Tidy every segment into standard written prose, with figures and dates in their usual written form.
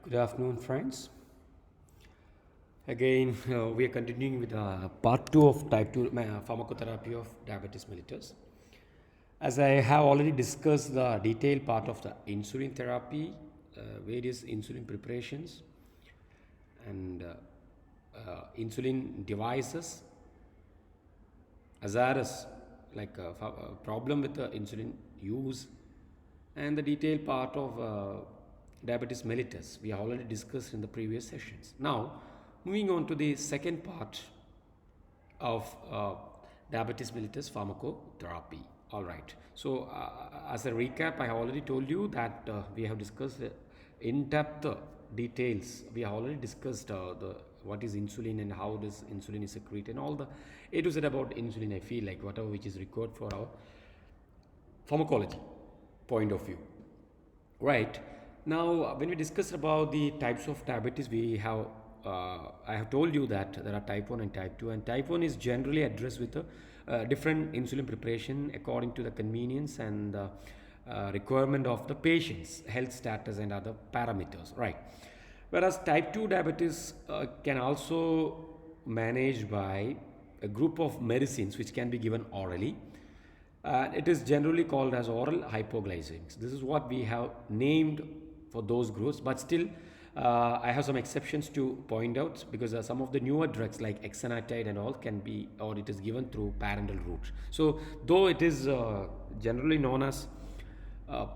Good afternoon, friends. Again, we are continuing with part 2 of type 2 pharmacotherapy of diabetes mellitus. As I have already discussed the detailed part of the insulin therapy, various insulin preparations, and insulin devices, AZARS, like a problem with the insulin use, and the detailed part of diabetes mellitus we have already discussed in the previous sessions. Now, moving on to the second part of diabetes mellitus pharmacotherapy. All right. So, as a recap, I have already told you that we have discussed in-depth details. We have already discussed the what is insulin and how this insulin is secreted, and all the A to Z about insulin. I feel like whatever which is required for our pharmacology point of view. Right. Now, when we discuss about the types of diabetes, I have told you that there are type 1 and type 2, and type 1 is generally addressed with a different insulin preparation according to the convenience and requirement of the patient's health status and other parameters. Right. Whereas type 2 diabetes can also managed by a group of medicines which can be given orally. It is generally called as oral hypoglycemics. This is what we have named for those groups, but still, I have some exceptions to point out because some of the newer drugs like exenatide and all can be, or it is given through parenteral route. So, though generally known as uh,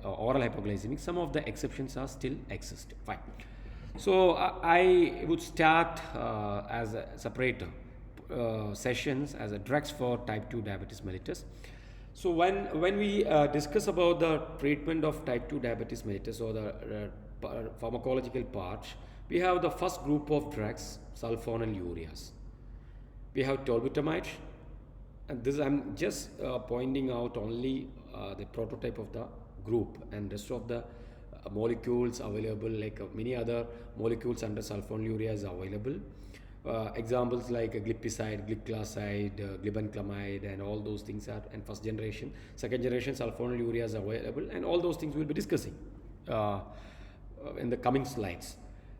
oral hypoglycemic, some of the exceptions are still exist. Fine. So I would start as a separator sessions as a drugs for type 2 diabetes mellitus. So when we discuss about the treatment of type 2 diabetes mellitus or the pharmacological part, we have the first group of drugs, sulfonylureas. We have tolbutamide, and this I'm just pointing out only the prototype of the group, and rest of the molecules available like many other molecules under sulfonylurea is available. Examples like glipizide, glipglycide, glibenclamide, and all those things are, and first generation, second generation sulfonylurea is available, and all those things we'll be discussing in the coming slides.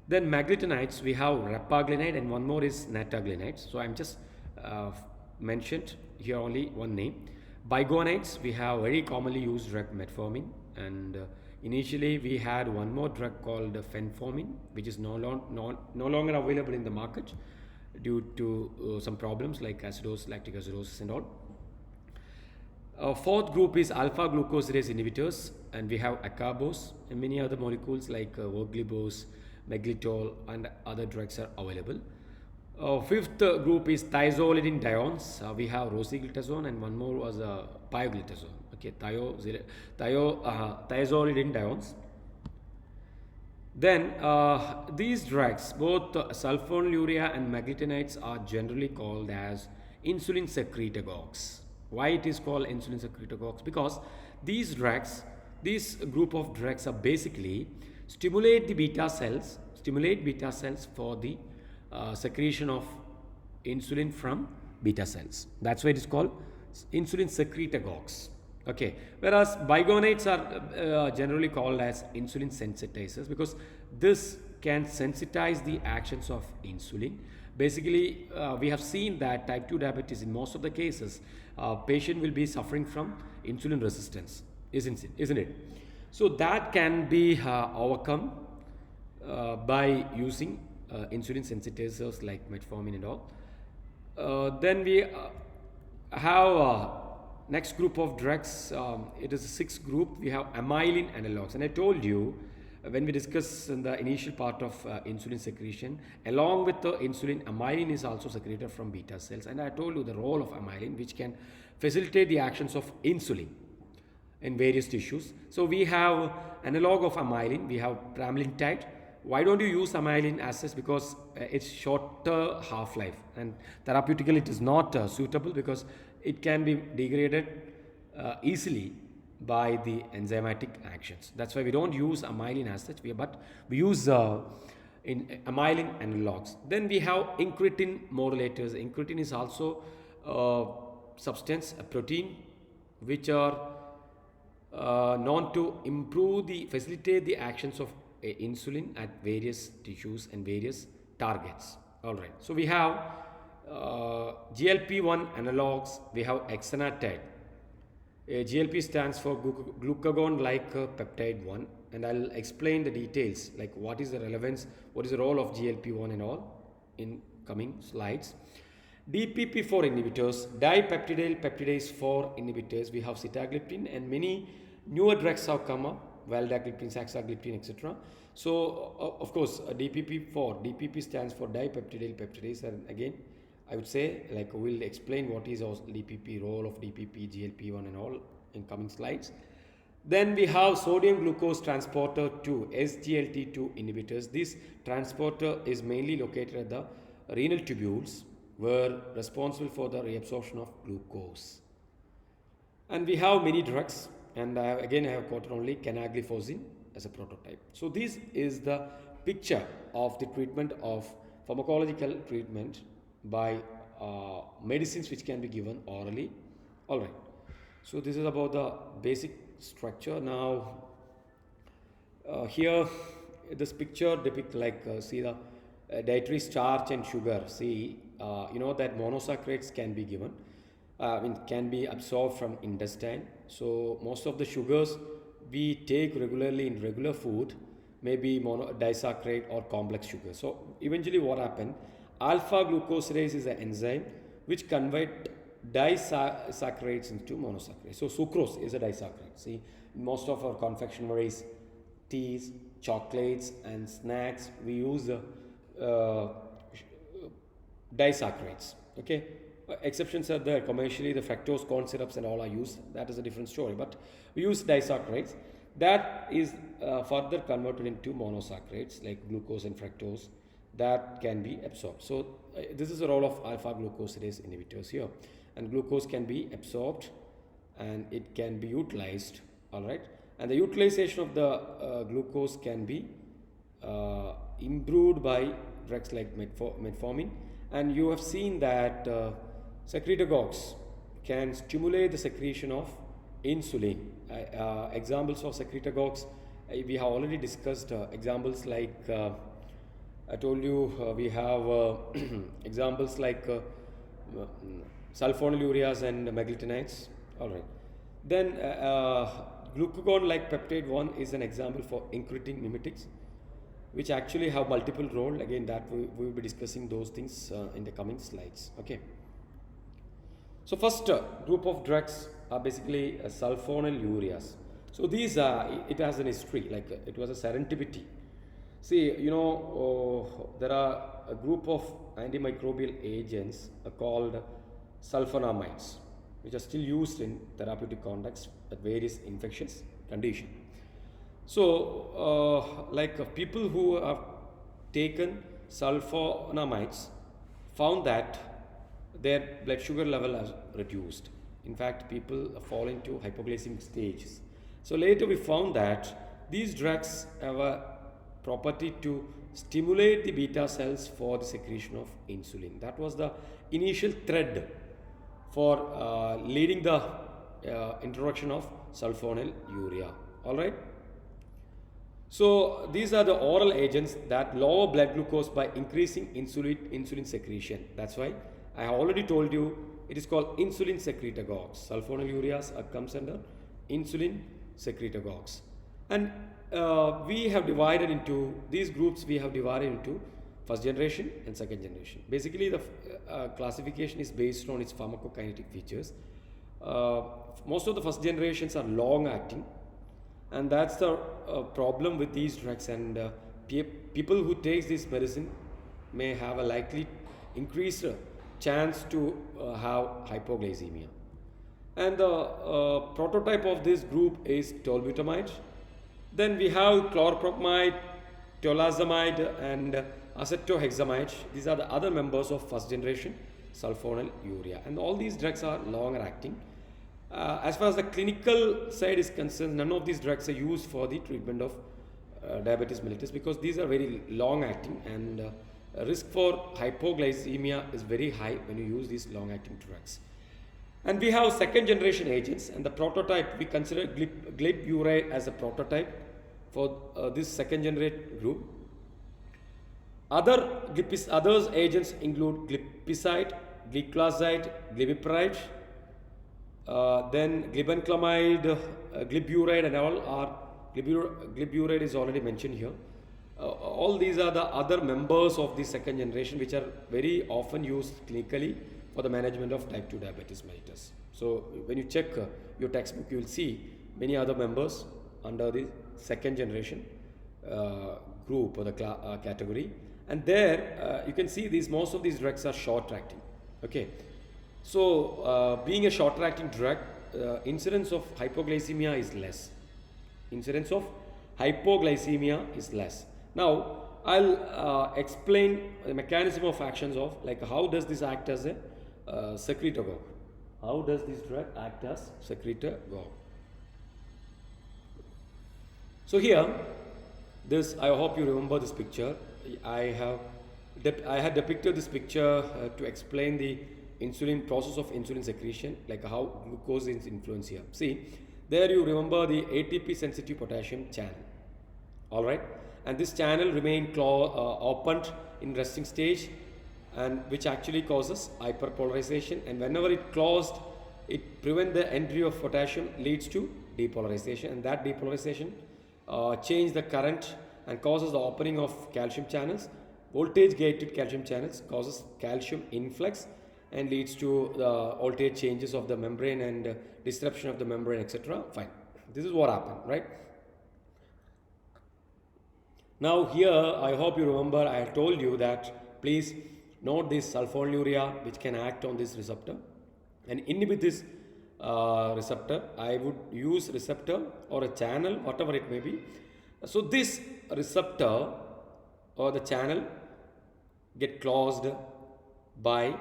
Then maglitinides, we have repaglinide, and one more is nataglinide. So I'm just uh, mentioned here only one name. Bigonides, we have very commonly used drug metformin, and initially we had one more drug called fenformin, which is no longer available in the market due to some problems like acidosis, lactic acidosis, and all. Fourth group is alpha glucosidase inhibitors, and we have acarbose and many other molecules like voglibose, meglitol, and other drugs are available. Fifth group is thiazolidine diones. We have rosiglitazone, and one more was pioglitazone. Okay, thiazolidine diones. Then these drugs, both sulfonylurea and maglitinides, are generally called as insulin secretagogues. Why it is called insulin secretagogues? Because these drugs, this group of drugs, are basically stimulate beta cells for the secretion of insulin from beta cells. That's why it is called insulin secretagogues. Okay, whereas bigonides are generally called as insulin sensitizers because this can sensitize the actions of insulin. Basically, we have seen that type 2 diabetes in most of the cases, patient will be suffering from insulin resistance, isn't it? So that can be overcome by using insulin sensitizers like metformin and all. Then we have next group of drugs. It is a sixth group. We have amylin analogs, and I told you when we discuss in the initial part of insulin secretion, along with the insulin, amylin is also secreted from beta cells, and I told you the role of amylin, which can facilitate the actions of insulin in various tissues. So we have analog of amylin. We have pramlintide. Why don't you use amylin as such? Because it's shorter half-life, and therapeutically it is not suitable because it can be degraded easily by the enzymatic actions. That's why we don't use amylin as such, but we use in amylin analogs. Then we have incretin modulators. Incretin is also a substance, a protein, which are known to facilitate the actions of insulin at various tissues and various targets. All right. So we have GLP-1 analogs. We have exenatide. GLP stands for glucagon-like peptide 1, and I'll explain the details like what is the relevance, what is the role of GLP-1 and all in coming slides. DPP-4 inhibitors, dipeptidyl peptidase 4 inhibitors. We have sitagliptin and many newer drugs have come up, valdagliptin, saxagliptin, etc. So of course DPP-4, DPP stands for dipeptidyl peptidase, and again I would say like we'll explain what is also DPP, role of DPP, GLP-1 and all in coming slides. Then we have sodium glucose transporter 2, SGLT2 inhibitors. This transporter is mainly located at the renal tubules, were responsible for the reabsorption of glucose. And we have many drugs, and again I have quoted only canagliflozin as a prototype. So this is the picture of the treatment of pharmacological treatment by medicines which can be given orally. All right. So this is about the basic structure. Now here this picture depicts like see the dietary starch and sugar. See you know that monosaccharides can be given, can be absorbed from intestine. So most of the sugars we take regularly in regular food may be disaccharide or complex sugar. So eventually what happened, alpha glucosidase is an enzyme which convert disaccharides into monosaccharides. So sucrose is a disaccharide. See, most of our confectionaries, teas, chocolates and snacks, we use disaccharides. Okay, exceptions are there. Commercially the fructose corn syrups and all are used. That is a different story, but we use disaccharides. That is further converted into monosaccharides like glucose and fructose that can be absorbed. So this is the role of alpha glucosidase inhibitors here, and glucose can be absorbed and it can be utilized. All right, and the utilization of the glucose can be improved by drugs like metformin, and you have seen that secretagogues can stimulate the secretion of insulin. Examples of secretagogues we have already discussed. Examples like I told you we have examples like sulfonylureas and meglitinides. All right. Then glucagon-like peptide 1 is an example for incretin mimetics, which actually have multiple role. Again, that we will be discussing those things in the coming slides. Okay. So first group of drugs are basically sulfonylureas. So these it has an history, like it was a serendipity. See, you know, there are a group of antimicrobial agents called sulfonamides, which are still used in therapeutic contexts at various infectious conditions. So, people who have taken sulfonamides found that their blood sugar level has reduced. In fact, people fall into hypoglycemic stages. So later we found that these drugs have a property to stimulate the beta cells for the secretion of insulin. That was the initial thread for leading the introduction of sulfonylurea. All right. So these are the oral agents that lower blood glucose by increasing insulin secretion. That's why I have already told you it is called insulin secretagogues. Sulfonylureas comes under insulin secretagogues. And we have divided into these groups, we have divided into first generation and second generation. Basically the classification is based on its pharmacokinetic features. Most of the first generations are long acting, and that's the problem with these drugs, and people who take this medicine may have a likely increased chance to have hypoglycemia. And the prototype of this group is tolbutamide. Then we have chlorpropamide, tolazamide and acetohexamide. These are the other members of first generation sulfonylurea, and all these drugs are longer acting. As far as the clinical side is concerned, none of these drugs are used for the treatment of diabetes mellitus, because these are very long acting, and risk for hypoglycemia is very high when you use these long acting drugs. And we have second generation agents, and the prototype, we consider glipuride as a prototype for this second generation group. Others agents include glipizide, gliclazide, glipipiride, then glibenclamide, glipuride, and all are glipuride is already mentioned here. All these are the other members of the second generation which are very often used clinically for the management of type 2 diabetes mellitus. So when you check your textbook, you will see many other members under the second generation group or the category. And there you can see most of these drugs are short acting. Okay, so being a short acting drug, incidence of hypoglycemia is less. Incidence of hypoglycemia is less. Now I'll explain the mechanism of actions of, like, how does this act as a secretagogue. How does this drug act as secretagogue? So here, this, I hope you remember this picture. I had depicted this picture to explain the process of insulin secretion, like how glucose is influenced here. See, there you remember the ATP sensitive potassium channel. All right, and this channel remain opened in resting stage, and which actually causes hyperpolarization, and whenever it closed, it prevents the entry of potassium, leads to depolarization, and that depolarization change the current and causes the opening of calcium channels. Voltage gated calcium channels causes calcium influx and leads to the voltage changes of the membrane and disruption of the membrane, etc. Fine, this is what happened, right? Now here, I hope you remember, I told you that please note this sulfonylurea which can act on this receptor and inhibit this receptor. I would use receptor or a channel, whatever it may be. So this receptor or the channel get closed by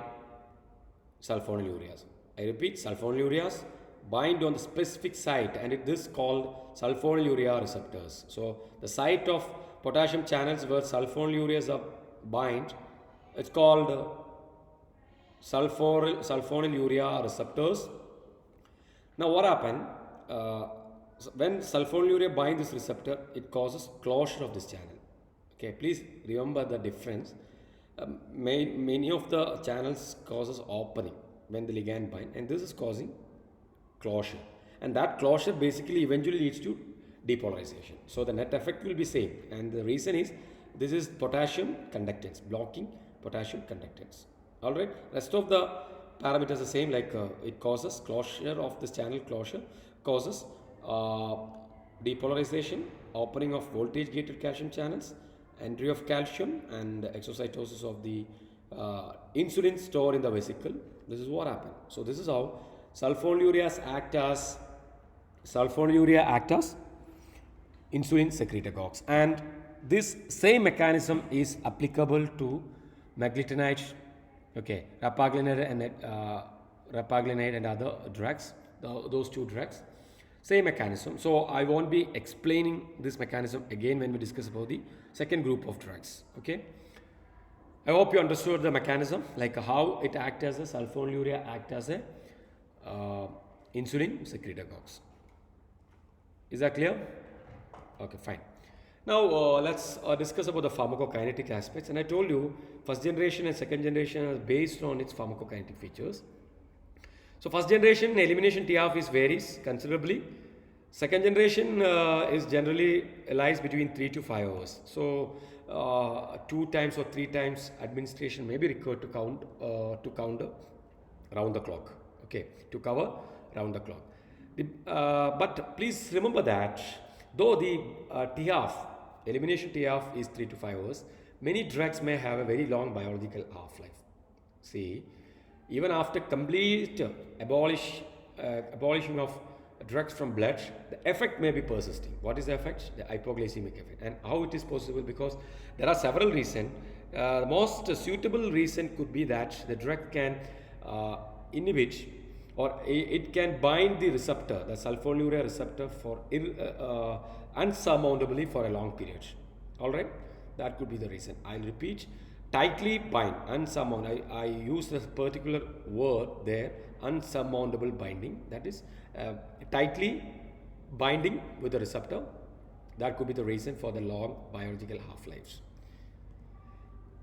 sulfonylureas. I repeat, sulfonylureas bind on the specific site, and it is called sulfonylurea receptors. So the site of potassium channels where sulfonylureas are bind, it's called sulfonylurea receptors. Now what happened? When sulfonylurea bind this receptor, it causes closure of this channel. Okay, please remember the difference. Many of the channels causes opening when the ligand bind, and this is causing closure, and that closure basically eventually leads to depolarization. So the net effect will be same, and the reason is this is potassium conductance, blocking potassium conductance. All right, rest of the parameters are same, like it causes closure of this channel, closure causes depolarization, opening of voltage gated calcium channels, entry of calcium, and exocytosis of the insulin stored in the vesicle. This is what happened. So this is how sulfonylureas act as insulin secretagogues, and this same mechanism is applicable to meglitinides, okay, rapaglinide and other drugs, those two drugs, same mechanism. So I won't be explaining this mechanism again when we discuss about the second group of drugs. Okay, I hope you understood the mechanism, like how it acts as a sulfonylurea act as a insulin secretagogues. Is that clear? Okay, fine. Now let's discuss about the pharmacokinetic aspects. And I told you first generation and second generation are based on its pharmacokinetic features. So first generation elimination TRF is varies considerably. Second generation is generally lies between 3 to 5 hours. So 2 times or 3 times administration may be required to counter round the clock. Okay, to cover round the clock. But please remember that though the TRF, elimination TRF is 3 to 5 hours, many drugs may have a very long biological half-life. See, even after complete abolishing of drugs from blood, the effect may be persisting. What is the effect? The hypoglycemic effect. And how it is possible? Because there are several reasons. The most suitable reason could be that the drug can inhibit, or it can bind the receptor, the sulfonylurea receptor, for unsurmountably for a long period. All right, that could be the reason. I'll repeat: tightly bind, unsurmount. I use this particular word there, unsurmountable binding. That is tightly binding with the receptor. That could be the reason for the long biological half-lives.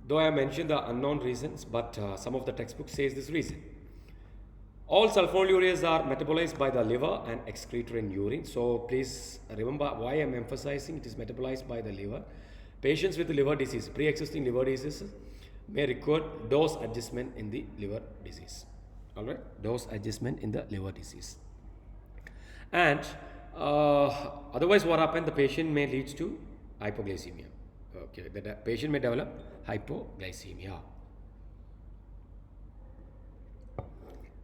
Though I mentioned the unknown reasons, but some of the textbooks says this reason. All sulfonylureas are metabolized by the liver and excreted in urine. So please remember why I am emphasizing it is metabolized by the liver. Patients with liver disease, pre-existing liver disease, may require dose adjustment in the liver disease. All right, dose adjustment in the liver disease. And otherwise, what happens? The patient may lead to hypoglycemia. Okay, the patient may develop hypoglycemia.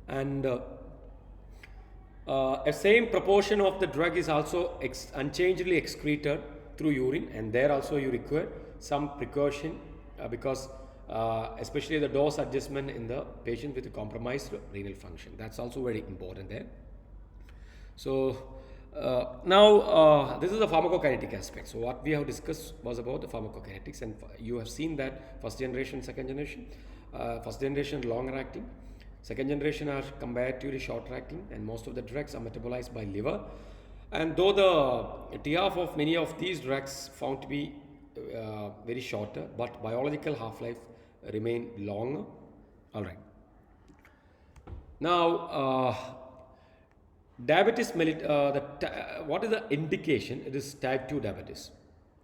And a same proportion of the drug is also unchangedly excreted through urine, and there also you require some precaution because especially the dose adjustment in the patient with a compromised renal function. That's also very important there. So now this is the pharmacokinetic aspect. So what we have discussed was about the pharmacokinetics, and you have seen that first generation, second generation. First generation longer acting, second generation are comparatively shorter acting, and most of the drugs are metabolized by liver. And though the TRF of many of these drugs found to be very shorter, but biological half-life remain longer. All right. Now, diabetes what is the indication? It is type 2 diabetes.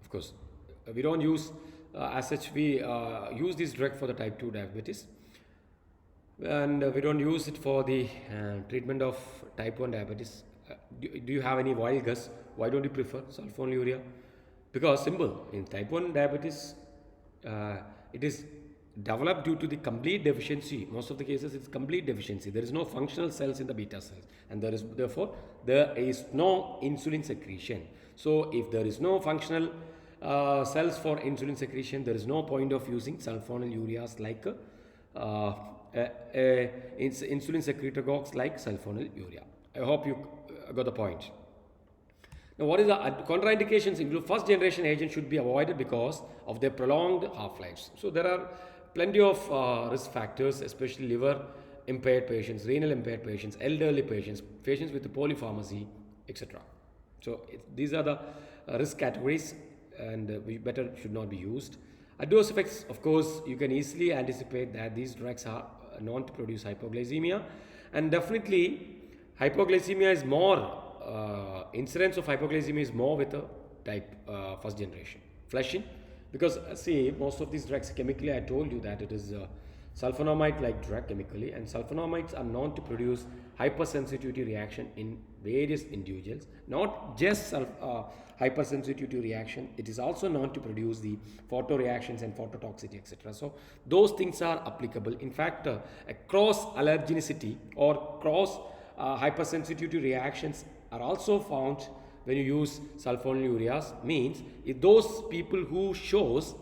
Of course, we don't use as such, we use this drug for the type 2 diabetes, and we don't use it for the treatment of type 1 diabetes. Do you have any wild guess? Why don't you prefer sulfonylurea? Because simple, in type 1 diabetes, it is developed due to the complete deficiency. Most of the cases it's complete deficiency. There is no functional cells in the beta cells, and therefore there is no insulin secretion. So if there is no functional cells for insulin secretion, there is no point of using sulfonylureas like insulin secretagogues like sulfonylurea. I hope you got the point. Now, what is the contraindications include? First generation agents should be avoided because of their prolonged half-lives. So there are plenty of risk factors, especially liver impaired patients, renal impaired patients, elderly patients, patients with polypharmacy, etc. So these are the risk categories, and we better should not be used. Adverse effects, of course, you can easily anticipate that these drugs are known to produce hypoglycemia, and definitely hypoglycemia is more, incidence of hypoglycemia is more with the type first generation. Flushing, because see, most of these drugs chemically, I told you that it is sulfonamide like drug chemically, and sulfonamides are known to produce hypersensitivity reaction in various individuals. Not just hypersensitivity reaction, it is also known to produce the photoreactions and phototoxicity, etc. So those things are applicable. In fact, a cross allergenicity or cross hypersensitivity reactions are also found when you use sulfonylureas. Means if those people who shows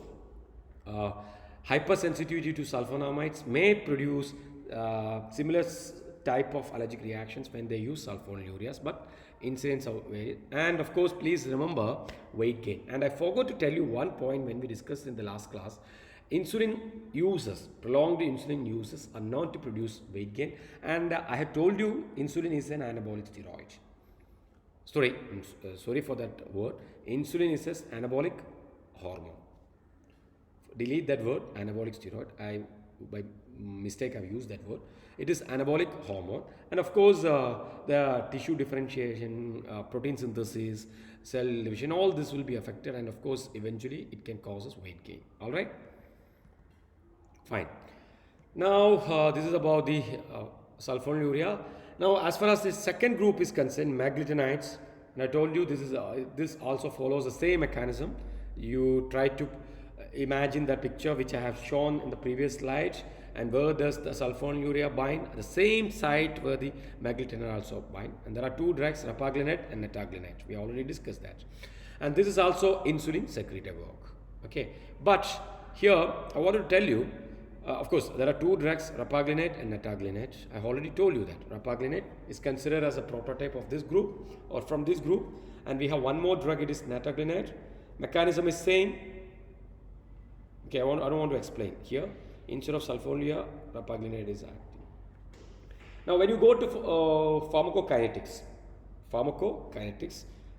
hypersensitivity to sulfonamides may produce similar type of allergic reactions when they use sulfonylureas, but incidence of weight. And of course, please remember weight gain. And I forgot to tell you one point when we discussed in the last class. Insulin users, prolonged insulin users are known to produce weight gain, and I have told you insulin is an anabolic steroid. Sorry for that word. Insulin is an anabolic hormone. Delete that word, anabolic steroid. By mistake I've used that word. It is anabolic hormone, and of course the tissue differentiation, protein synthesis, cell division, all this will be affected, and of course eventually it can cause us weight gain. All right, fine. Now this is about the sulfonylurea. Now as far as the second group is concerned, maglitinides, and I told you this also follows the same mechanism. You try to imagine that picture which I have shown in the previous slide, and where does the sulfonylurea bind? At the same site where the maglitinide also bind. And there are two drugs, repaglinide and netaglinide. We already discussed that. And this is also insulin secretagogue. Okay, but here I want to tell you, of course, there are two drugs, repaglinide and netaglinide. I have already told you that repaglinide is considered as a prototype of this group or from this group, and we have one more drug, it is netaglinide. Mechanism is same. Okay, I don't want to explain here. Instead of sulfonylurea, rapaglinide is acting. Now, when you go to pharmacokinetics,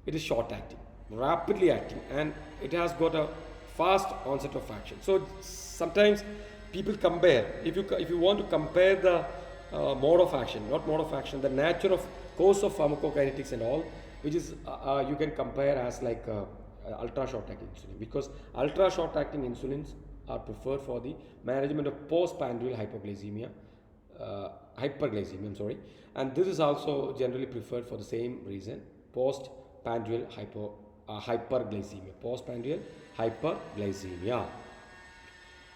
it is short acting, rapidly acting, and it has got a fast onset of action. So sometimes people compare. If you want to compare the mode of action, not mode of action, the nature of course of pharmacokinetics and all, which is you can compare as like ultra short acting insulin, because ultra short acting insulins are preferred for the management of postprandial hyperglycemia, I'm sorry, and this is also generally preferred for the same reason, postprandial hyperglycemia.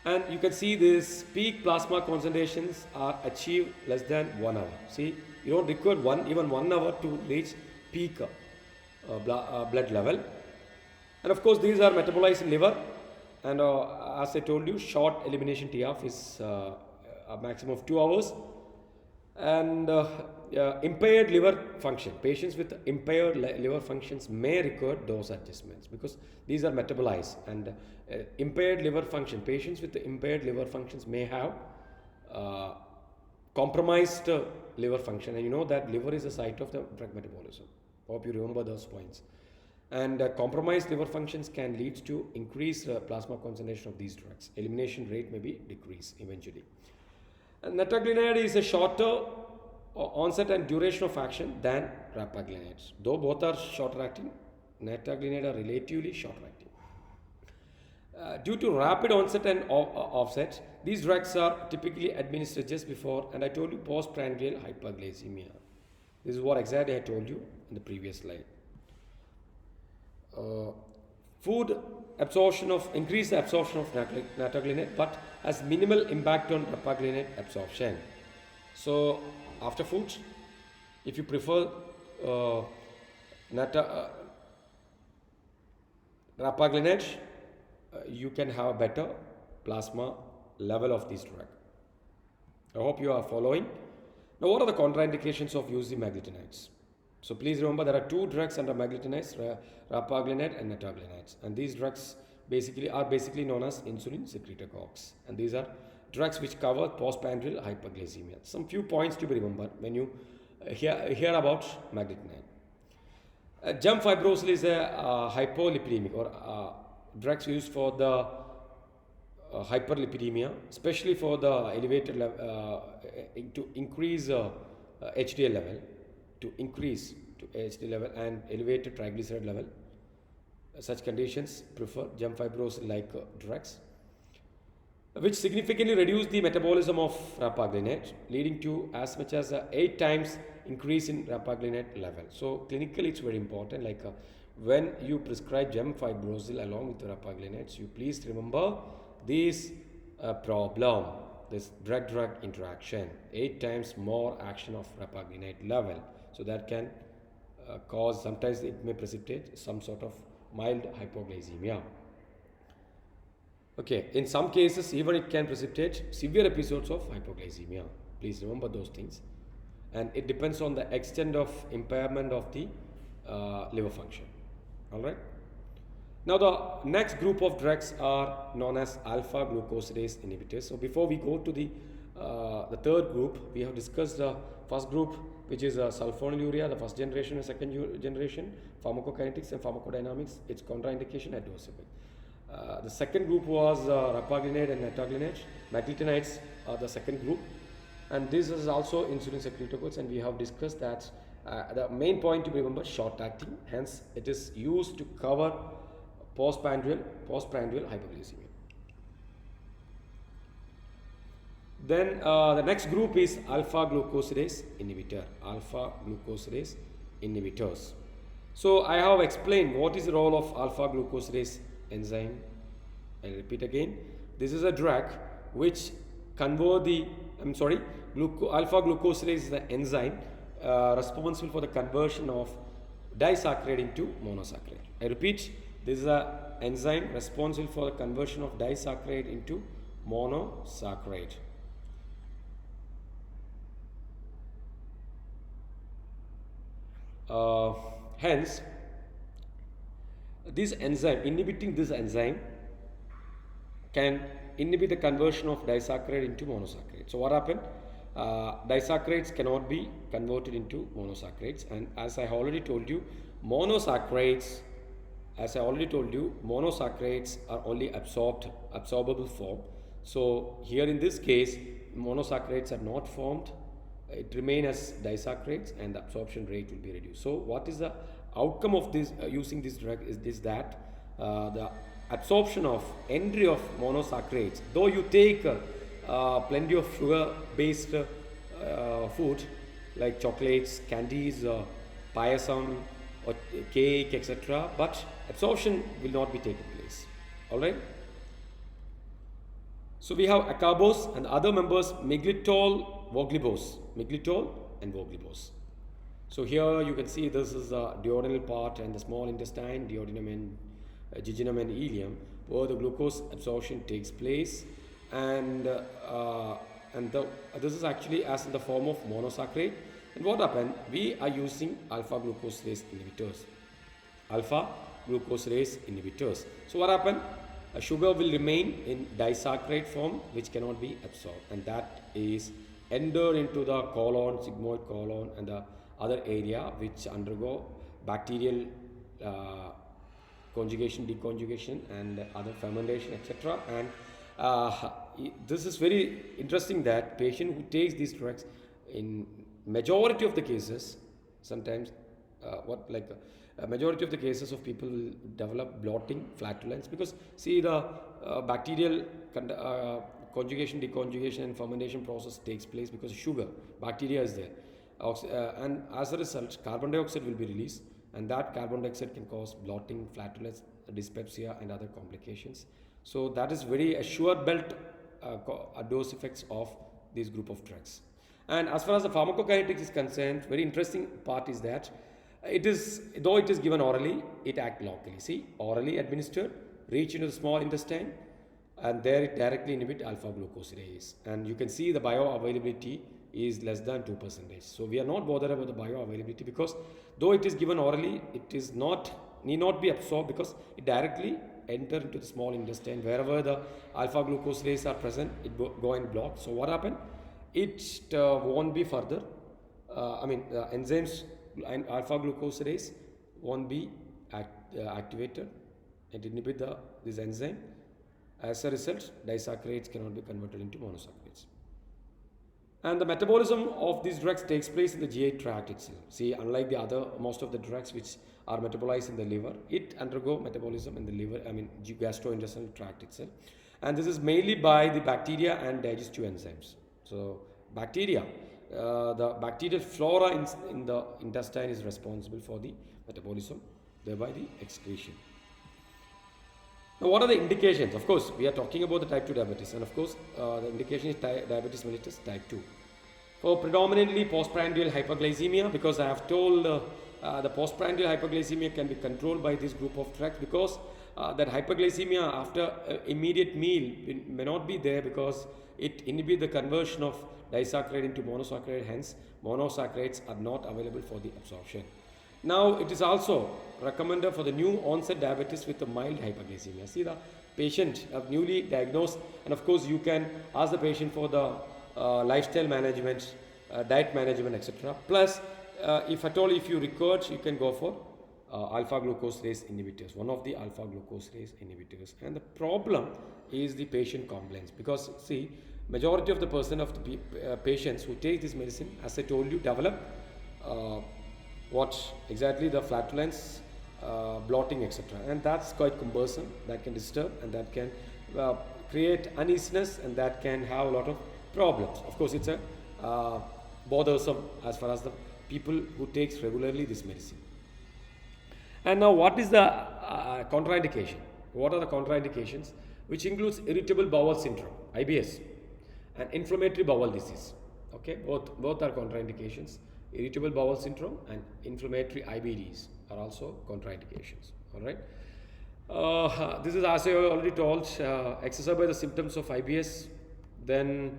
And you can see this peak plasma concentrations are achieved less than 1 hour. See, you don't require even 1 hour to reach peak blood level. And of course, these are metabolized in liver. And as I told you, short elimination TF is a maximum of 2 hours. And impaired liver function. Patients with impaired liver functions may require dose adjustments because these are metabolized. And impaired liver function. Patients with impaired liver functions may have compromised liver function. And you know that liver is the site of the drug metabolism. Hope you remember those points. And compromised liver functions can lead to increased plasma concentration of these drugs. Elimination rate may be decreased eventually. And nataglinide is a shorter onset and duration of action than rapaglinide. Though both are shorter acting, nataglinide are relatively shorter acting. Due to rapid onset and offset, these drugs are typically administered just before, and I told you, postprandial hyperglycemia. This is what exactly I told you in the previous slide. Food absorption of increased absorption of nataglinide, but has minimal impact on rapaglinide absorption. So after food, if you prefer rapaglinide, you can have a better plasma level of this drug. I hope you are following. Now, what are the contraindications of using maglitinides? So please remember there are two drugs under maglitinides, rapaglinide and nataglinide, and these drugs are basically known as insulin secretagogues, and these are drugs which cover postprandial hyperglycemia. Some few points to be remembered when you hear about maglitinides. Gemfibrozil is a hypolipidemic or drugs used for the hyperlipidemia, especially for the elevated level to increase HDL level, and elevated triglyceride level. Such conditions prefer gemfibrozil like drugs, which significantly reduce the metabolism of rapaglinide, leading to as much as 8 times increase in rapaglinide level. So clinically it's very important, like when you prescribe gemfibrozil along with rapaglinide, you please remember this problem, this drug-drug interaction, 8 times more action of rapaglinide level. So that can cause, sometimes it may precipitate some sort of mild hypoglycemia. Okay, in some cases even it can precipitate severe episodes of hypoglycemia. Please remember those things. And it depends on the extent of impairment of the liver function. Alright. Now the next group of drugs are known as alpha glucosidase inhibitors. So before we go to the third group, we have discussed the first group, which is sulfonylurea, the first generation and second generation, pharmacokinetics and pharmacodynamics, its contraindication, adverse effect. The second group was rapaglinide and nataglinide. Maglitinides are the second group, and this is also insulin secretagogues, and we have discussed that the main point to remember, short acting, hence it is used to cover postprandial hyperglycemia. Then the next group is alpha glucosidase inhibitors. So I have explained what is the role of alpha glucosidase enzyme. I'll repeat again. This is a drug which convert the alpha glucosidase is the enzyme responsible for the conversion of disaccharide into monosaccharide. I repeat, this is an enzyme responsible for the conversion of disaccharide into monosaccharide. Hence, this enzyme, inhibiting this enzyme can inhibit the conversion of disaccharide into monosaccharide. So what happened? Disaccharides cannot be converted into monosaccharides, and as I already told you, monosaccharides are only absorbable form. So here in this case, monosaccharides are not formed, it remain as disaccharides, and the absorption rate will be reduced. So what is the outcome of this using this drug is this, that the absorption of entry of monosaccharides, though you take plenty of sugar based food like chocolates, candies, payasam or cake, etc., but absorption will not be taking place. All right. So we have acarbose and other members miglytol, and voglibose. So here you can see this is the duodenal part and the small intestine, duodenum and jejunum and ileum, where the glucose absorption takes place, and this is actually as in the form of monosaccharide. And what happened? We are using alpha glucosidase inhibitors. So what happened? A sugar will remain in disaccharide form, which cannot be absorbed, and that is enter into the colon, sigmoid colon, and the other area which undergo bacterial conjugation, deconjugation, and other fermentation, etc. And this is very interesting that patient who takes these drugs, in majority of the cases, sometimes majority of the cases of people will develop bloating, flatulence, because see the bacterial conjugation, deconjugation, and fermentation process takes place because sugar, bacteria is there, and as a result carbon dioxide will be released, and that carbon dioxide can cause bloating, flatulence, dyspepsia, and other complications. So that is very a sure belt adverse effects of this group of drugs. And as far as the pharmacokinetics is concerned, very interesting part is that though it is given orally, it acts locally. See, orally administered, reach into the small intestine, and there it directly inhibit alpha glucosidase, and you can see the bioavailability is less than 2%. So we are not bothered about the bioavailability, because though it is given orally, it is need not be absorbed, because it directly enter into the small intestine. Wherever the alpha glucosidase are present, it go and block. So what happened? It won't be further. Enzymes and alpha glucosidase won't be activated and inhibit this enzyme. As a result, disaccharides cannot be converted into monosaccharides. And the metabolism of these drugs takes place in the GI tract itself. See, unlike most of the drugs which are metabolized in the liver, it undergo metabolism in the liver, gastrointestinal tract itself. And this is mainly by the bacteria and digestive enzymes. So bacteria, the bacterial flora in the intestine is responsible for the metabolism, thereby the excretion. Now, what are the indications? Of course, we are talking about the type 2 diabetes, and of course, the indication is diabetes mellitus type 2. For predominantly postprandial hyperglycemia, because I have told the postprandial hyperglycemia can be controlled by this group of drugs, because that hyperglycemia after immediate meal may not be there, because it inhibits the conversion of disaccharide into monosaccharide, hence monosaccharides are not available for the absorption. Now, it is also recommended for the new onset diabetes with a mild hyperglycemia. See, the patient newly diagnosed, and of course you can ask the patient for the lifestyle management, diet management, etc. Plus, if you record, you can go for alpha glucosidase inhibitors, one of the alpha glucosidase inhibitors. And the problem is the patient compliance, because see, majority of the patients who take this medicine, as I told you, develop the flatulence, bloating, etc. And that's quite cumbersome, that can disturb, and that can create uneasiness, and that can have a lot of problems. Of course, it's a bothersome as far as the people who takes regularly this medicine. And now, what is the contraindication? What are the contraindications? Which includes irritable bowel syndrome, IBS, and inflammatory bowel disease. Okay, both are contraindications. Irritable bowel syndrome and inflammatory IBDs are also contraindications. All right. This is, as I already told, exacerbate the symptoms of IBS. Then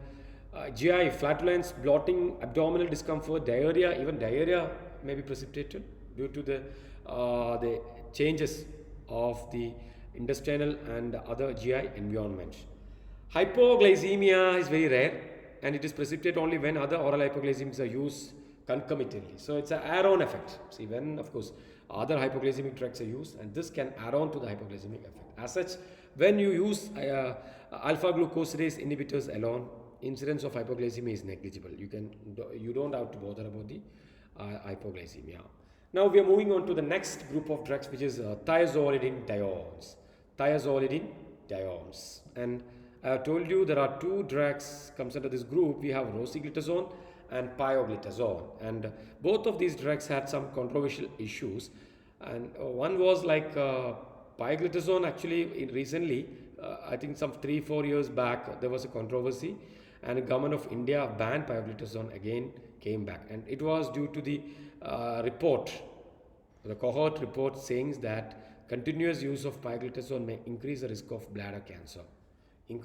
GI, flatulence, bloating, abdominal discomfort, diarrhea. Even diarrhea may be precipitated due to the changes of the intestinal and other GI environment. Hypoglycemia is very rare and it is precipitated only when other oral hypoglycemics are used concomitantly. So it's an add-on effect. See, when of course other hypoglycemic drugs are used, and this can add on to the hypoglycemic effect. As such, when you use alpha glucosidase inhibitors alone, incidence of hypoglycemia is negligible. You don't have to bother about the hypoglycemia. Now we are moving on to the next group of drugs, which is thiazolidinediones. Thiazolidinediones, and I have told you there are two drugs comes under this group. We have rosiglitazone and pioglitazone, and both of these drugs had some controversial issues. And one was like pioglitazone. Actually, recently, I think some 3-4 years back, there was a controversy, and the government of India banned pioglitazone again. Came back, and it was due to the report, the cohort report, saying that continuous use of pioglitazone may increase the risk of bladder cancer. And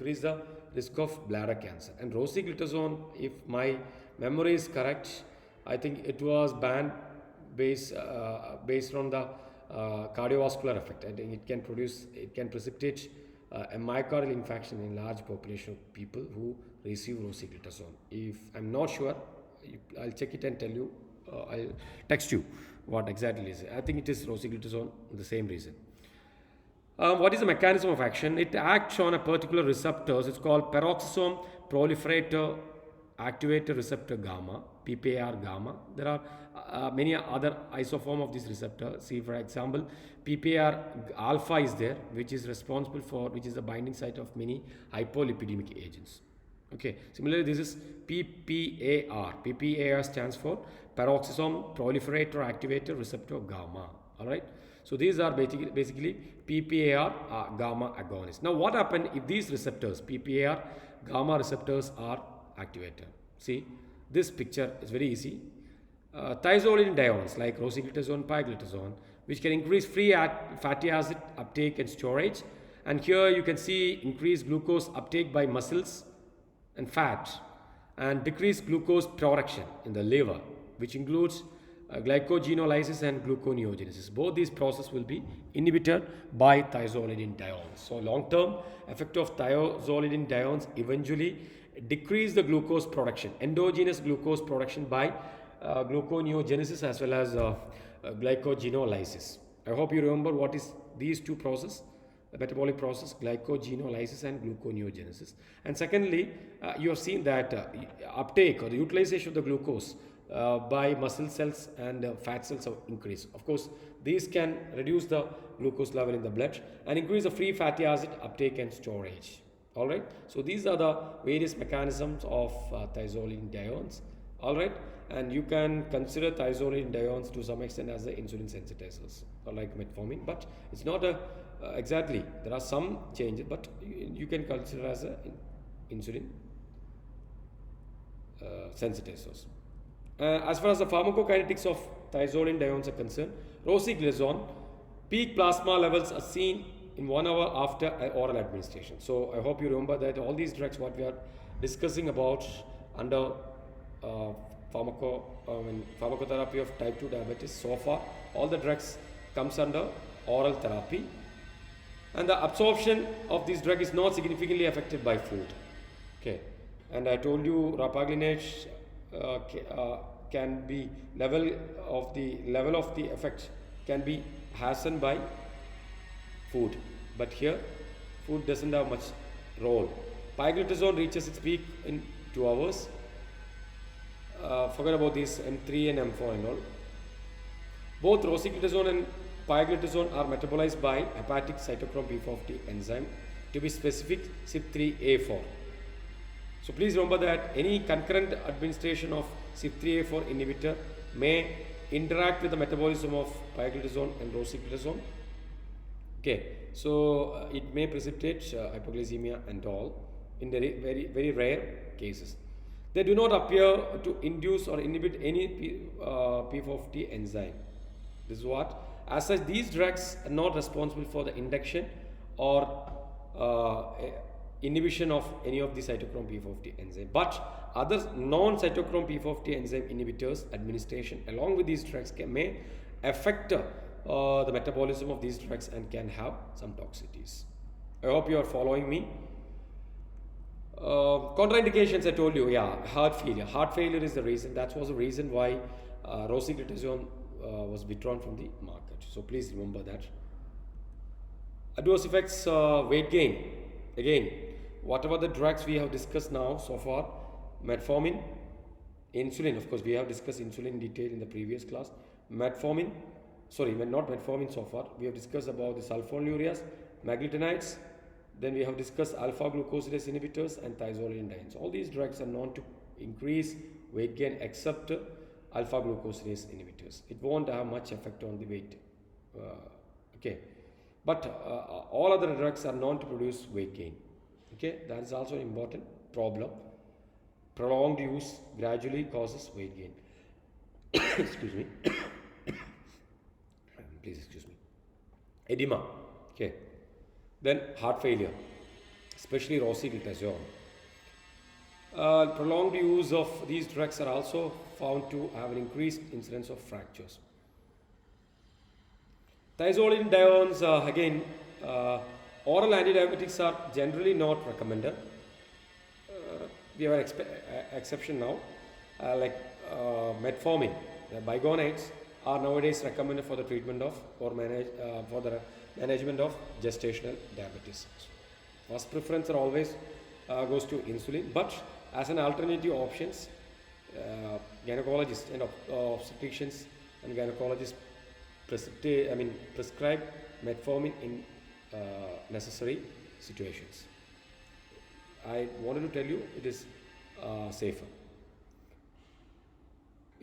rosiglitazone, if my memory is correct, I think it was banned based on the cardiovascular effect. I think it can precipitate a myocardial infarction in large population of people who receive rosiglitazone. If I'm not sure, I'll check it and tell you. I'll text you what exactly is it. I think it is rosiglitazone, the same reason. What is the mechanism of action? It acts on a particular receptor. It's called peroxisome proliferator activator receptor gamma, PPAR gamma. There are many other isoform of this receptor. See, for example, PPAR alpha is there, which is the binding site of many hypolipidemic agents. Okay. Similarly, this is PPAR. PPAR stands for peroxisome proliferator activator receptor gamma. All right. So these are basically PPAR gamma agonists. Now, what happens if these receptors, PPAR gamma receptors, are activated? See, this picture is very easy. Thiazolidinediones like rosiglitazone, pioglitazone, which can increase free fatty acid uptake and storage. And here you can see increased glucose uptake by muscles and fat, and decreased glucose production in the liver, which includes glycogenolysis and gluconeogenesis. Both these processes will be inhibited by thiazolidinediones. So long-term effect of thiazolidinediones eventually decrease the glucose production, endogenous glucose production by gluconeogenesis as well as glycogenolysis. I hope you remember what is these two processes. The metabolic process, glycogenolysis and gluconeogenesis. And secondly, you have seen that uptake or the utilization of the glucose by muscle cells and fat cells have increased. Of course, these can reduce the glucose level in the blood and increase the free fatty acid uptake and storage. All right. So these are the various mechanisms of thiazolidinediones. All right. And you can consider thiazolidinediones to some extent as the insulin sensitizers, or like metformin, but it's not a exactly. There are some changes, but you can consider as a insulin sensitizers. As far as the pharmacokinetics of thiazolidinediones are concerned, rosiglitazone peak plasma levels are seen in 1 hour after oral administration. So I hope you remember that all these drugs what we are discussing about under pharmacotherapy of type 2 diabetes, so far all the drugs comes under oral therapy, and the absorption of this drug is not significantly affected by food. Okay, and I told you rapaglinase can be level of the effect can be hastened by food, but here food doesn't have much role. Pioglitazone reaches its peak in 2 hours. Forget about these M3 and M4 and all. Both rosiglitazone and pioglitazone are metabolized by hepatic cytochrome P450 enzyme, to be specific CYP3A4. So please remember that any concurrent administration of CYP3A4 inhibitor may interact with the metabolism of pioglitazone and rosiglitazone. Okay, so it may precipitate hypoglycemia and all in very, very rare cases. They do not appear to induce or inhibit any P450 enzyme. This is what. As such, these drugs are not responsible for the induction or inhibition of any of the cytochrome P450 enzyme. But other non-cytochrome P450 enzyme inhibitors administration along with these drugs may affect the metabolism of these drugs and can have some toxicities. I hope you are following me. Contraindications, I told you, yeah, heart failure. Heart failure is the reason. That was the reason why rosiglitazone was withdrawn from the market. So please remember that. Adverse effects, weight gain. Again, whatever the drugs we have discussed now so far, metformin, insulin, of course, we have discussed insulin in detail in the previous class. Metformin, sorry, not metformin so far. We have discussed about the sulfonylureas, maglitinides. Then we have discussed alpha glucosidase inhibitors and thiazolidinediones. All these drugs are known to increase weight gain except alpha glucosidase inhibitors. It won't have much effect on the weight. Okay, but all other drugs are known to produce weight gain. Okay, that is also an important problem. Prolonged use gradually causes weight gain. Excuse me. Please excuse me. Edema. Okay. Then heart failure, especially rosiglitazone. Prolonged use of these drugs are also found to have an increased incidence of fractures. Thiazolidinediones, again, oral antidiabetics are generally not recommended. We have an exception now, like metformin. The bigonides are nowadays recommended for the treatment of or for the management of gestational diabetes. First preference are always goes to insulin, but as an alternative options, gynecologists and obstetricians and gynecologists prescribe metformin in necessary situations. I wanted to tell you it is safer.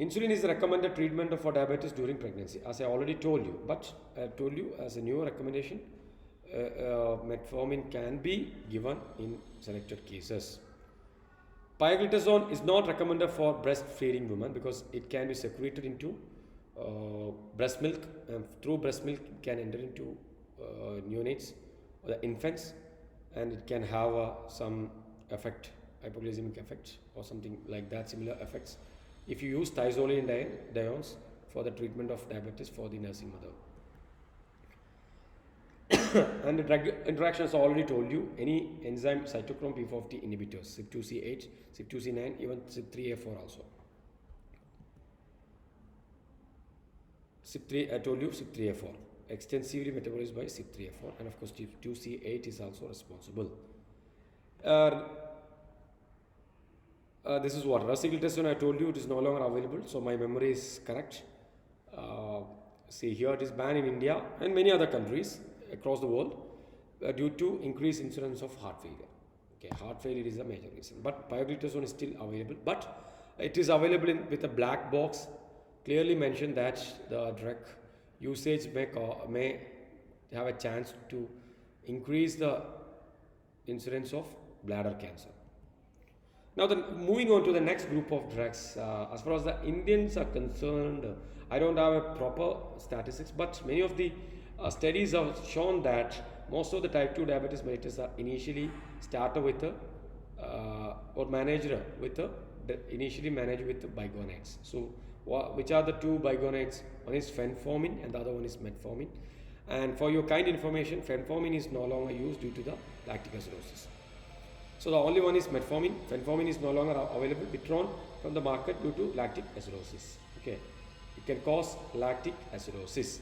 Insulin is the recommended treatment for diabetes during pregnancy, as I already told you. But I told you as a new recommendation, metformin can be given in selected cases. Pioglitazone is not recommended for breastfeeding women because it can be secreted into breast milk, and through breast milk it can enter into neonates or the infants, and it can have some effect, hypoglycemic effects or something like that, similar effects, if you use thiazolidinediones for the treatment of diabetes for the nursing mother. And the drug interactions I already told you, any enzyme cytochrome P450 inhibitors, CYP2C8, CYP2C9, even CYP3A4 also. CYP3, I told you CYP3A4, extensively metabolized by CYP3A4, and of course CYP2C8 is also responsible. This is what rosiglitazone, I told you it is no longer available, so my memory is correct. See here, it is banned in India and many other countries across the world due to increased incidence of heart failure. Okay, heart failure is a major reason, but pioglitazone is still available, but it is available with a black box, clearly mentioned that the drug usage may have a chance to increase the incidence of bladder cancer. Now, moving on to the next group of drugs, as far as the Indians are concerned, I don't have a proper statistics, but many of the studies have shown that most of the type 2 diabetes mellitus are initially started with or managed with initially managed with bigonides. So, which are the two bigonides? One is fenformin and the other one is metformin. And for your kind information, fenformin is no longer used due to the lactic acidosis. So the only one is metformin. Fenformin is no longer available, withdrawn from the market due to lactic acidosis. Okay, it can cause lactic acidosis.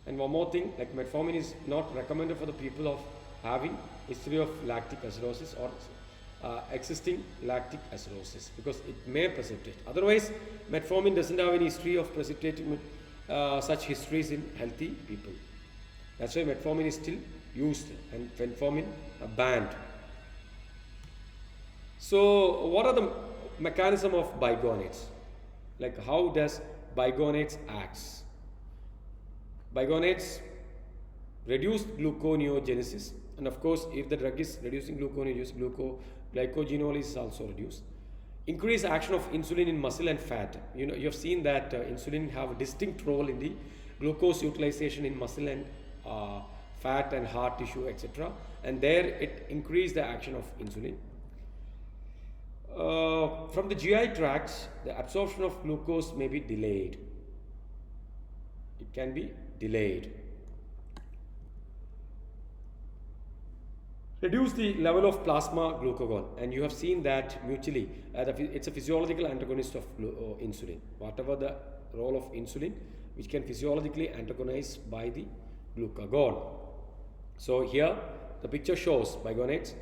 And one more thing, like metformin is not recommended for the people of having history of lactic acidosis or existing lactic acidosis because it may precipitate. Otherwise, metformin doesn't have any history of precipitating such histories in healthy people. That's why metformin is still used and fenformin banned. So, what are the mechanism of bigonides? Like how does bigonides acts? Bigonides reduce gluconeogenesis, and of course, if the drug is reducing gluconeogenesis, glycogenol is also reduced. Increase action of insulin in muscle and fat. You know, you have seen that insulin have a distinct role in the glucose utilization in muscle and fat and heart tissue, etc. And there it increase the action of insulin. From the GI tract, the absorption of glucose may be delayed. It can be delayed. Reduce the level of plasma glucagon, and you have seen that mutually it's a physiological antagonist of insulin. Whatever the role of insulin, which can physiologically antagonize by the glucagon. So here the picture shows bigonates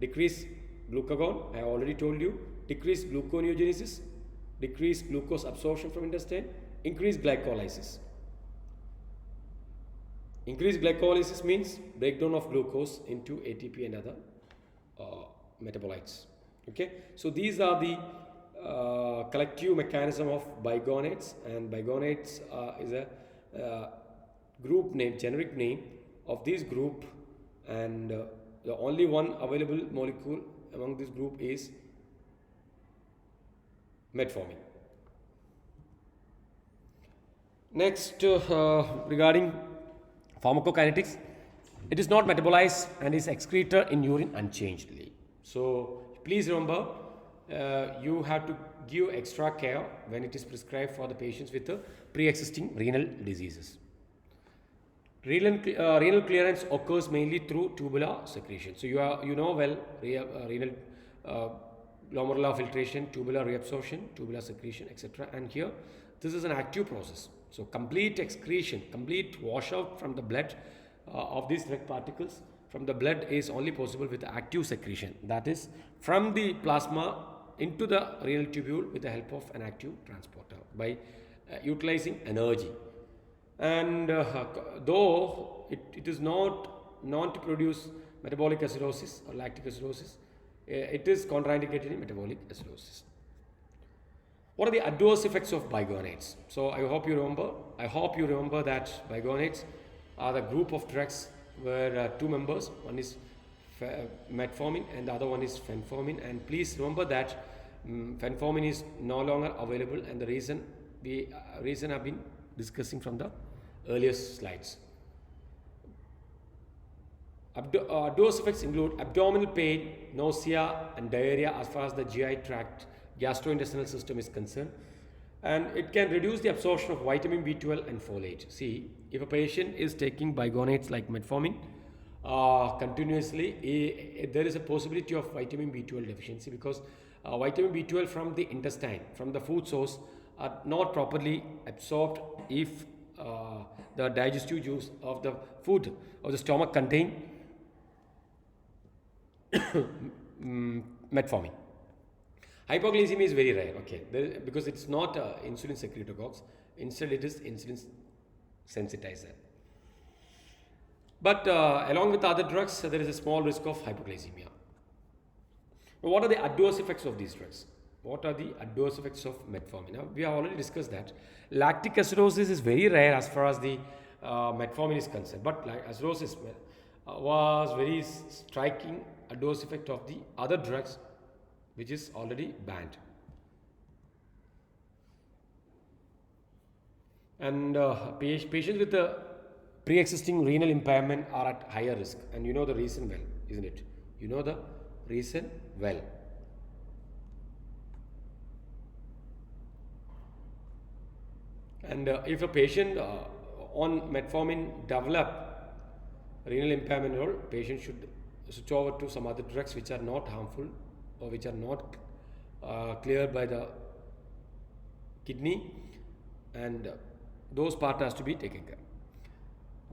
decrease glucagon. I already told you, decrease gluconeogenesis, decrease glucose absorption from intestine, increase glycolysis. Increased glycolysis means breakdown of glucose into ATP and other metabolites. Okay, so these are the collective mechanism of bigonates, and bigonates is a group name, generic name of this group, and the only one available molecule among this group is metformin. Next, regarding pharmacokinetics, it is not metabolized and is excreted in urine unchangedly. So please remember, you have to give extra care when it is prescribed for the patients with pre-existing renal diseases. Renal clearance occurs mainly through tubular secretion. So you know well renal glomerular filtration, tubular reabsorption, tubular secretion, etc. And here this is an active process. So complete excretion, complete washout from the blood of these drug particles from the blood is only possible with active secretion, that is from the plasma into the renal tubule with the help of an active transporter by utilizing energy. And though it is not known to produce metabolic acidosis or lactic acidosis, it is contraindicated in metabolic acidosis. What are the adverse effects of bigonates? So I hope you remember that bigonates are the group of drugs where two members, one is metformin and the other one is fenformin, and please remember that fenformin is no longer available, and the reason I've been discussing from the earlier slides. Adverse effects include abdominal pain, nausea and diarrhea as far as the GI tract, gastrointestinal system is concerned, and it can reduce the absorption of vitamin B12 and folate. See, if a patient is taking bigonates like metformin continuously, there is a possibility of vitamin B12 deficiency, because vitamin B12 from the intestine, from the food source, are not properly absorbed if the digestive juice of the food of the stomach contain metformin. Hypoglycemia is very rare, okay, because it's not insulin secretagogues, instead it is insulin sensitizer. But along with other drugs, there is a small risk of hypoglycemia. Now, what are the adverse effects of these drugs? What are the adverse effects of metformin? Now, we have already discussed that. Lactic acidosis is very rare as far as the metformin is concerned, but acidosis was very striking adverse effect of the other drugs which is already banned. And patients with the pre-existing renal impairment are at higher risk, and you know the reason well, isn't it? You know the reason well. And if a patient on metformin develop renal impairment, or patient should switch over to some other drugs which are not harmful or which are not cleared by the kidney, and those part has to be taken care.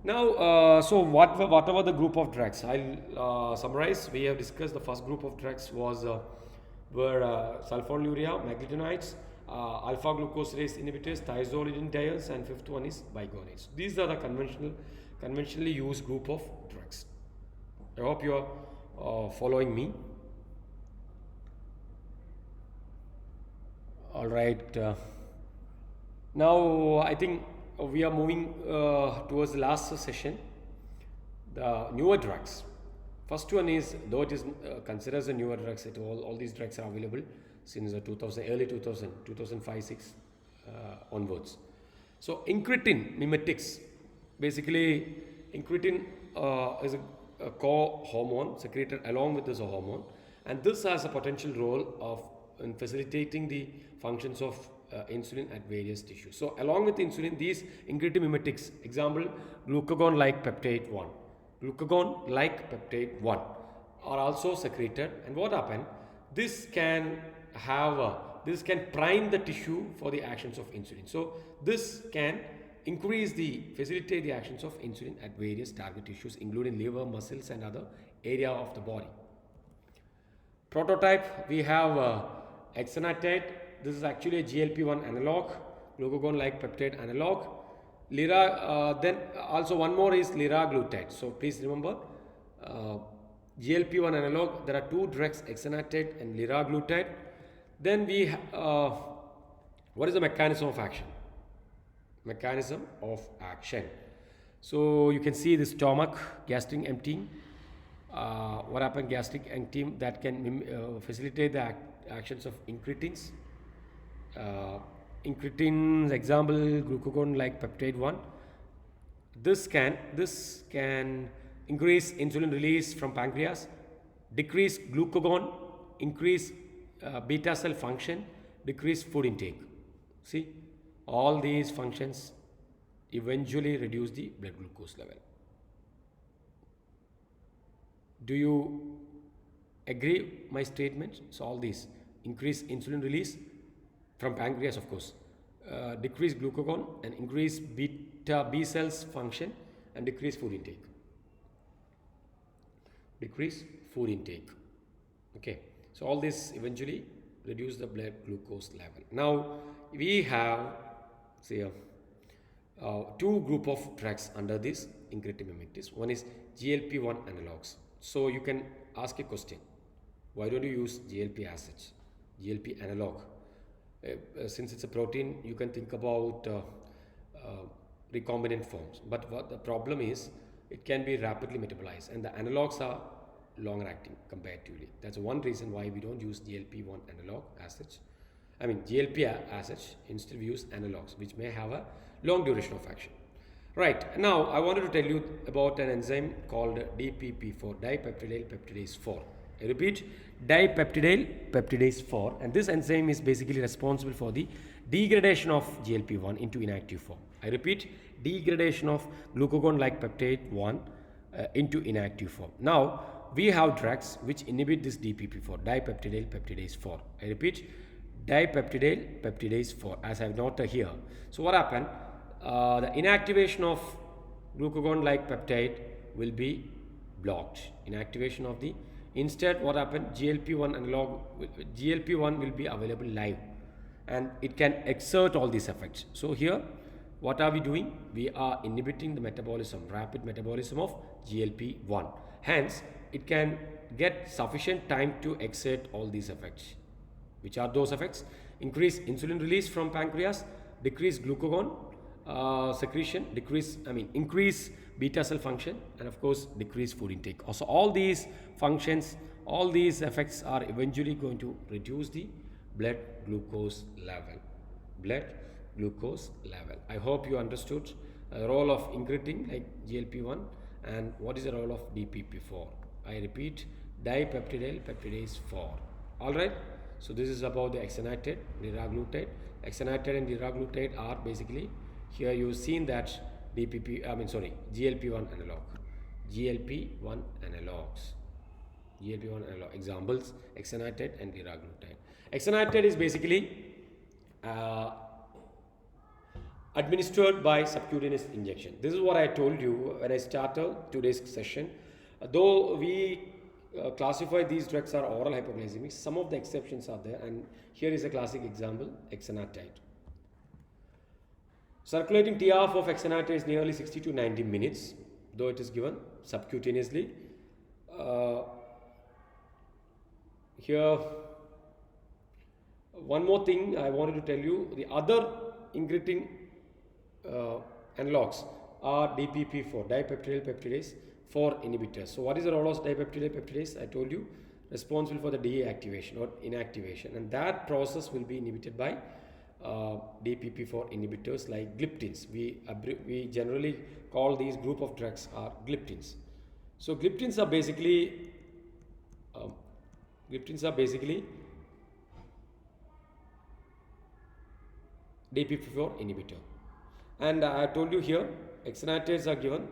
Now, so whatever the group of drugs, I'll summarize. We have discussed the first group of drugs were sulfonylurea, maglitinides, alpha glucosidase inhibitors, thiazolidinediones, and fifth one is bigonates. These are the conventionally used group of drugs. I hope you are following me. All right. Now I think we are moving towards the last session, the newer drugs. First one is, though it is considered as a newer drugs, all these drugs are available since the early 2005-6 onwards. So incretin mimetics, basically incretin is a co-hormone secreted along with this hormone, and this has a potential role in facilitating the functions of insulin at various tissues. So along with insulin, these incretin mimetics, example glucagon-like peptide 1, glucagon-like peptide 1 are also secreted. And what happen? This can this can prime the tissue for the actions of insulin. So this can facilitate the actions of insulin at various target tissues, including liver, muscles, and other area of the body. Prototype, we have exenatide. This is actually a GLP-1 analog, glucagon-like peptide analog. Then also one more is liraglutide. So please remember, GLP-1 analog, there are two drugs, exenatide and liraglutide. Then we what is the mechanism of action? Mechanism of action. So you can see the stomach, gastric emptying. What happened? Gastric emptying that can facilitate the actions of incretins. Incretins, example, glucagon-like peptide 1. This can increase insulin release from pancreas, decrease glucagon, increase beta cell function, decrease food intake. See, all these functions eventually reduce the blood glucose level. Do you agree my statement? So all these increase insulin release from pancreas, of course, decrease glucagon and increase beta B cells function and decrease food intake. Decrease food intake. Okay, so all this eventually reduce the blood glucose level. Now we have two group of drugs under this incretin mimetics. One is GLP-1 analogs. So you can ask a question, why don't you use GLP as such, GLP analog? Since it's a protein, you can think about recombinant forms, but what the problem is, it can be rapidly metabolized and the analogs are longer acting comparatively. That's one reason why we don't use GLP-1 analog as such. I mean GLP as such, instead we use analogs which may have a long duration of action. Right, now I wanted to tell you about an enzyme called DPP4, dipeptidyl peptidase 4. I repeat, dipeptidyl peptidase 4, and this enzyme is basically responsible for the degradation of GLP-1 into inactive form. I repeat, degradation of glucagon-like peptide 1 into inactive form. Now we have drugs which inhibit this DPP4, dipeptidyl peptidase 4. I repeat, dipeptidyl peptidase 4, as I have noted here. So what happened? The inactivation of glucagon-like peptide will be blocked. Inactivation of the instead, what happened? GLP-1 analog, GLP-1 will be available live, and it can exert all these effects. So here, what are we doing? We are inhibiting the metabolism, rapid metabolism of GLP-1. Hence, it can get sufficient time to exert all these effects. Which are those effects? Increase insulin release from pancreas, decrease glucagon secretion, increase beta cell function, and of course decrease food intake. Also, all these functions, all these effects are eventually going to reduce the blood glucose level. Blood glucose level. I hope you understood the role of incretin like GLP-1 and what is the role of DPP4. I repeat, dipeptidyl peptidase 4. All right. So this is about the exenatide, liraglutide. Exenatide and liraglutide are basically, here you've seen that GLP-1 analog. GLP-1 analogs. GLP-1 analog. Examples, exenatide and liraglutide. Exenatide is basically administered by subcutaneous injection. This is what I told you when I started today's session. Though we classify these drugs are oral hypoglycemic, some of the exceptions are there, and here is a classic example, exenatide. Circulating TRF of exenatide is nearly 60 to 90 minutes, though it is given subcutaneously. Here, one more thing I wanted to tell you, the other incretin analogs are DPP4, dipeptidyl peptidase 4 inhibitors. So what is the role of dipeptidyl peptidase? I told you, responsible for the deactivation or inactivation, and that process will be inhibited by DPP4 inhibitors like gliptins. We generally call these group of drugs are gliptins. So gliptins are basically DPP4 inhibitor. And I told you here, exenatase are given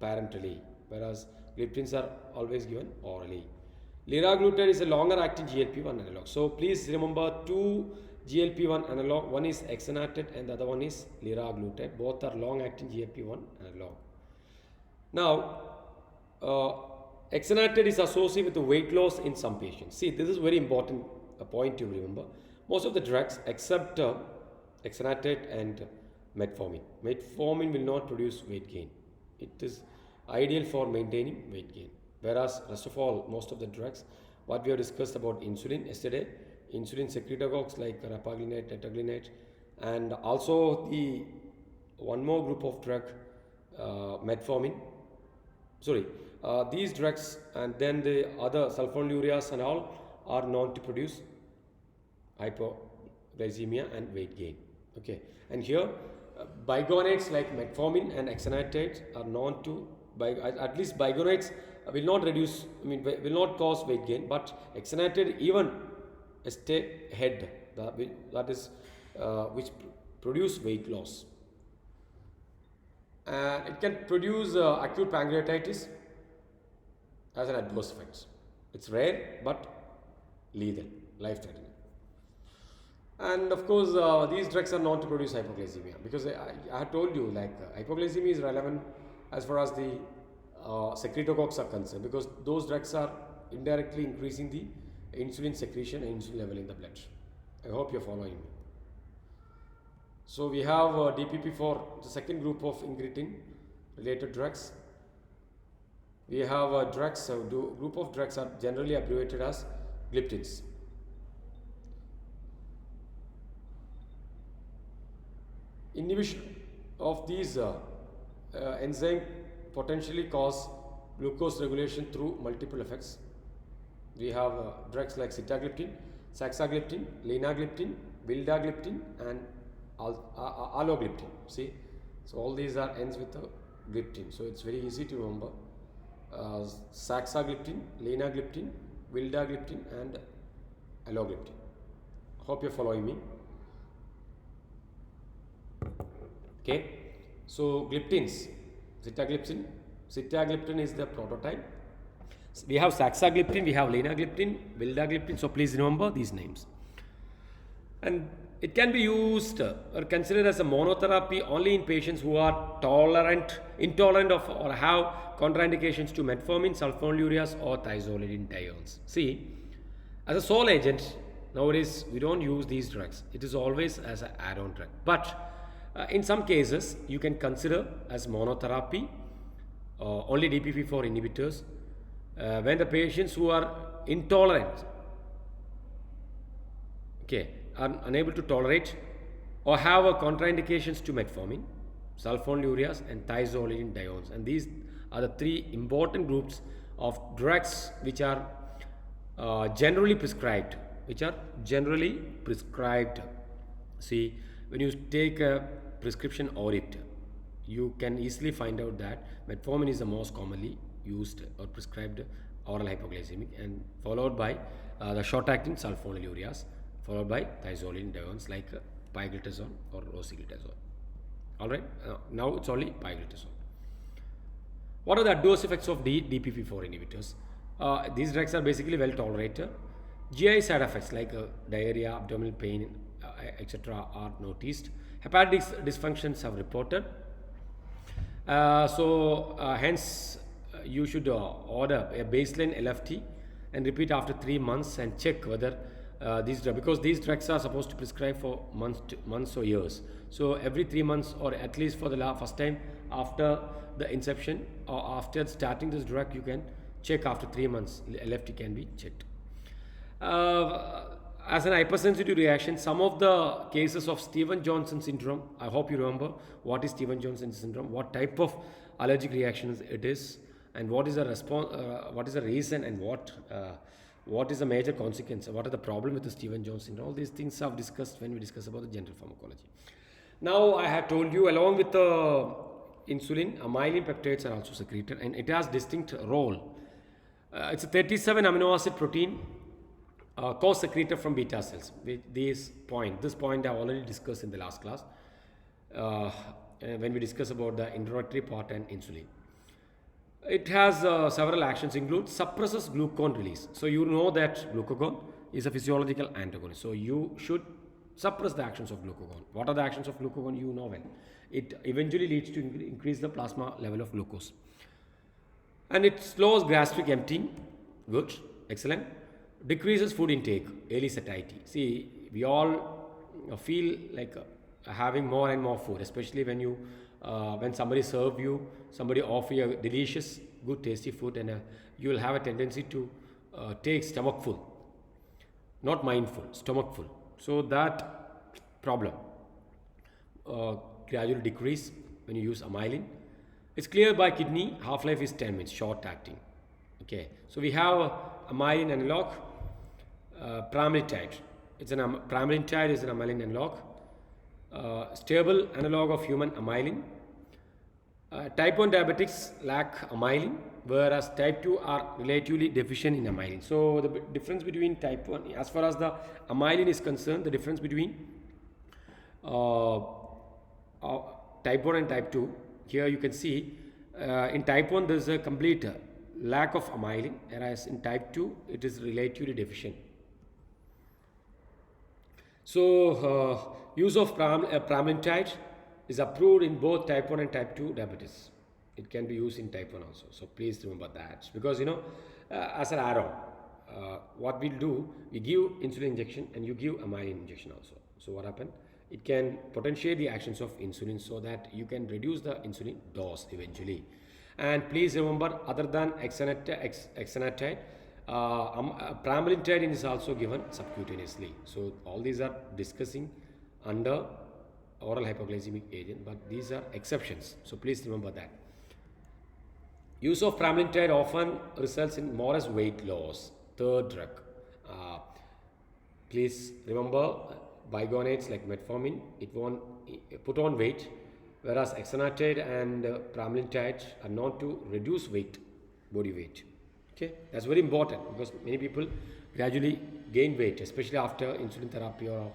parenterally, whereas gliptins are always given orally. Liraglutide is a longer acting GLP-1 analog. So please remember two GLP-1 analog. One is exenatide and the other one is liraglutide. Both are long acting GLP-1 analog. Now, exenatide is associated with weight loss in some patients. See, this is very important point to remember. Most of the drugs except exenatide and metformin. Metformin will not produce weight gain. It is ideal for maintaining weight gain. Whereas rest of all, most of the drugs, what we have discussed about insulin yesterday, insulin secretagogues like rapaglinate, tetaglinate, and also the one more group of drug, metformin. These drugs and then the other sulfonylureas and all are known to produce hypoglycemia and weight gain. Okay, and here bigonates like metformin and exenatide are known to, at least bigonates will not reduce, will not cause weight gain, but exenatide even stay ahead, that is which produce weight loss. And it can produce acute pancreatitis as an adverse effect. It's rare but lethal, life-threatening. And of course, these drugs are known to produce hypoglycemia, because I had told you, like hypoglycemia is relevant as far as the secretagogues are concerned, because those drugs are indirectly increasing the insulin secretion and insulin level in the blood. I hope you're following me. So we have DPP4, the second group of incretin related drugs. We have drugs, group of drugs are generally abbreviated as gliptins. Inhibition of these enzyme potentially cause glucose regulation through multiple effects. We have drugs like sitagliptin, saxagliptin, linagliptin, vildagliptin, and alogliptin. See, so all these are ends with a gliptin. So it's very easy to remember. Saxagliptin, linagliptin, vildagliptin, and alogliptin. Hope you're following me. Okay, so gliptins, sitagliptin is the prototype. We have saxagliptin, we have linagliptin, vildagliptin. So please remember these names. And it can be used or considered as a monotherapy only in patients who are intolerant of or have contraindications to metformin, sulfonylureas, or thiazolidinediones. See, as a sole agent, nowadays we don't use these drugs. It is always as an add-on drug. But in some cases, you can consider as monotherapy only DPP4 inhibitors when the patients who are intolerant, are unable to tolerate or have contraindications to metformin, sulfonylureas, and thiazolidinediones. And these are the three important groups of drugs which are generally prescribed. See, when you take a prescription audit, you can easily find out that metformin is the most commonly used or prescribed oral hypoglycemic, and followed by the short-acting sulfonylureas, followed by thiazolidinediones like pioglitazone or rosiglitazone. Alright, now it's only pioglitazone. What are the adverse effects of DPP4 inhibitors? These drugs are basically well tolerated. GI side effects like diarrhea, abdominal pain, etc. are noticed. Hepatic dysfunctions have reported. Hence you should order a baseline LFT and repeat after 3 months and check whether these drugs, because these drugs are supposed to prescribe for months or years. So every 3 months, or at least for the first time after the inception or after starting this drug, you can check after 3 months. LFT can be checked. As an hypersensitive reaction, some of the cases of Stevens-Johnson syndrome, I hope you remember what is Stevens-Johnson syndrome, what type of allergic reactions it is, and what is the response, what is the reason, and what is the major consequence, what are the problem with the Stevens-Johnson syndrome. All these things I've discussed when we discuss about the general pharmacology. Now I have told you, along with the insulin, amylin peptides are also secreted, and it has distinct role. It's a 37 amino acid protein co-secretor from beta cells. With this point I already discussed in the last class uh, when we discuss about the introductory part and insulin. It has several actions include suppresses glucagon release. So you know that glucagon is a physiological antagonist. So you should suppress the actions of glucagon. What are the actions of glucagon? You know well. It eventually leads to increase the plasma level of glucose. And it slows gastric emptying. Good, excellent. Decreases food intake, early satiety. See, we all feel like having more and more food, especially when somebody serve you, somebody offer you a delicious, good, tasty food, and you will have a tendency to take stomach full, not mindful, stomach full. So that problem uh, gradually decrease when you use amylin. It's cleared by kidney. Half life is 10 minutes, short acting. Okay, so we have amylin analog, pramlintide. Pramlintide is an amylin analog, stable analog of human amylin. Type 1 diabetics lack amylin, whereas type 2 are relatively deficient in amylin. So the difference between type 1, as far as the amylin is concerned, the difference between uh, type 1 and type 2, here you can see in type 1 there is a complete lack of amylin, whereas in type 2 it is relatively deficient. So use of pramlintide is approved in both type 1 and type 2 diabetes. It can be used in type 1 also. So please remember that, because as an add-on, what we'll do, we give insulin injection and you give amylin injection also. So what happens? It can potentiate the actions of insulin so that you can reduce the insulin dose eventually. And please remember, other than exenatide, pramlintide is also given subcutaneously. So all these are discussing under oral hypoglycemic agent, but these are exceptions. So please remember that. Use of pramlintide often results in modest weight loss. Third drug. Please remember, bigonates like metformin, it won't put on weight, whereas exenatide and pramlintide are known to reduce weight, body weight. Okay, that's very important because many people gradually gain weight, especially after insulin therapy or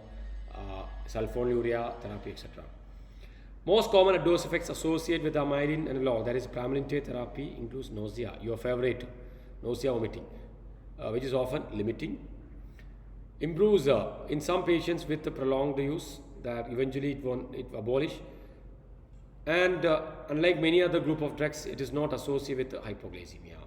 sulfonylurea therapy, etc. Most common adverse effects associated with amylin analog, that is pramlintide therapy, includes nausea, your favorite, nausea, vomiting, which is often limiting. Improves in some patients with the prolonged use, that eventually it abolish. And unlike many other group of drugs, it is not associated with hypoglycemia.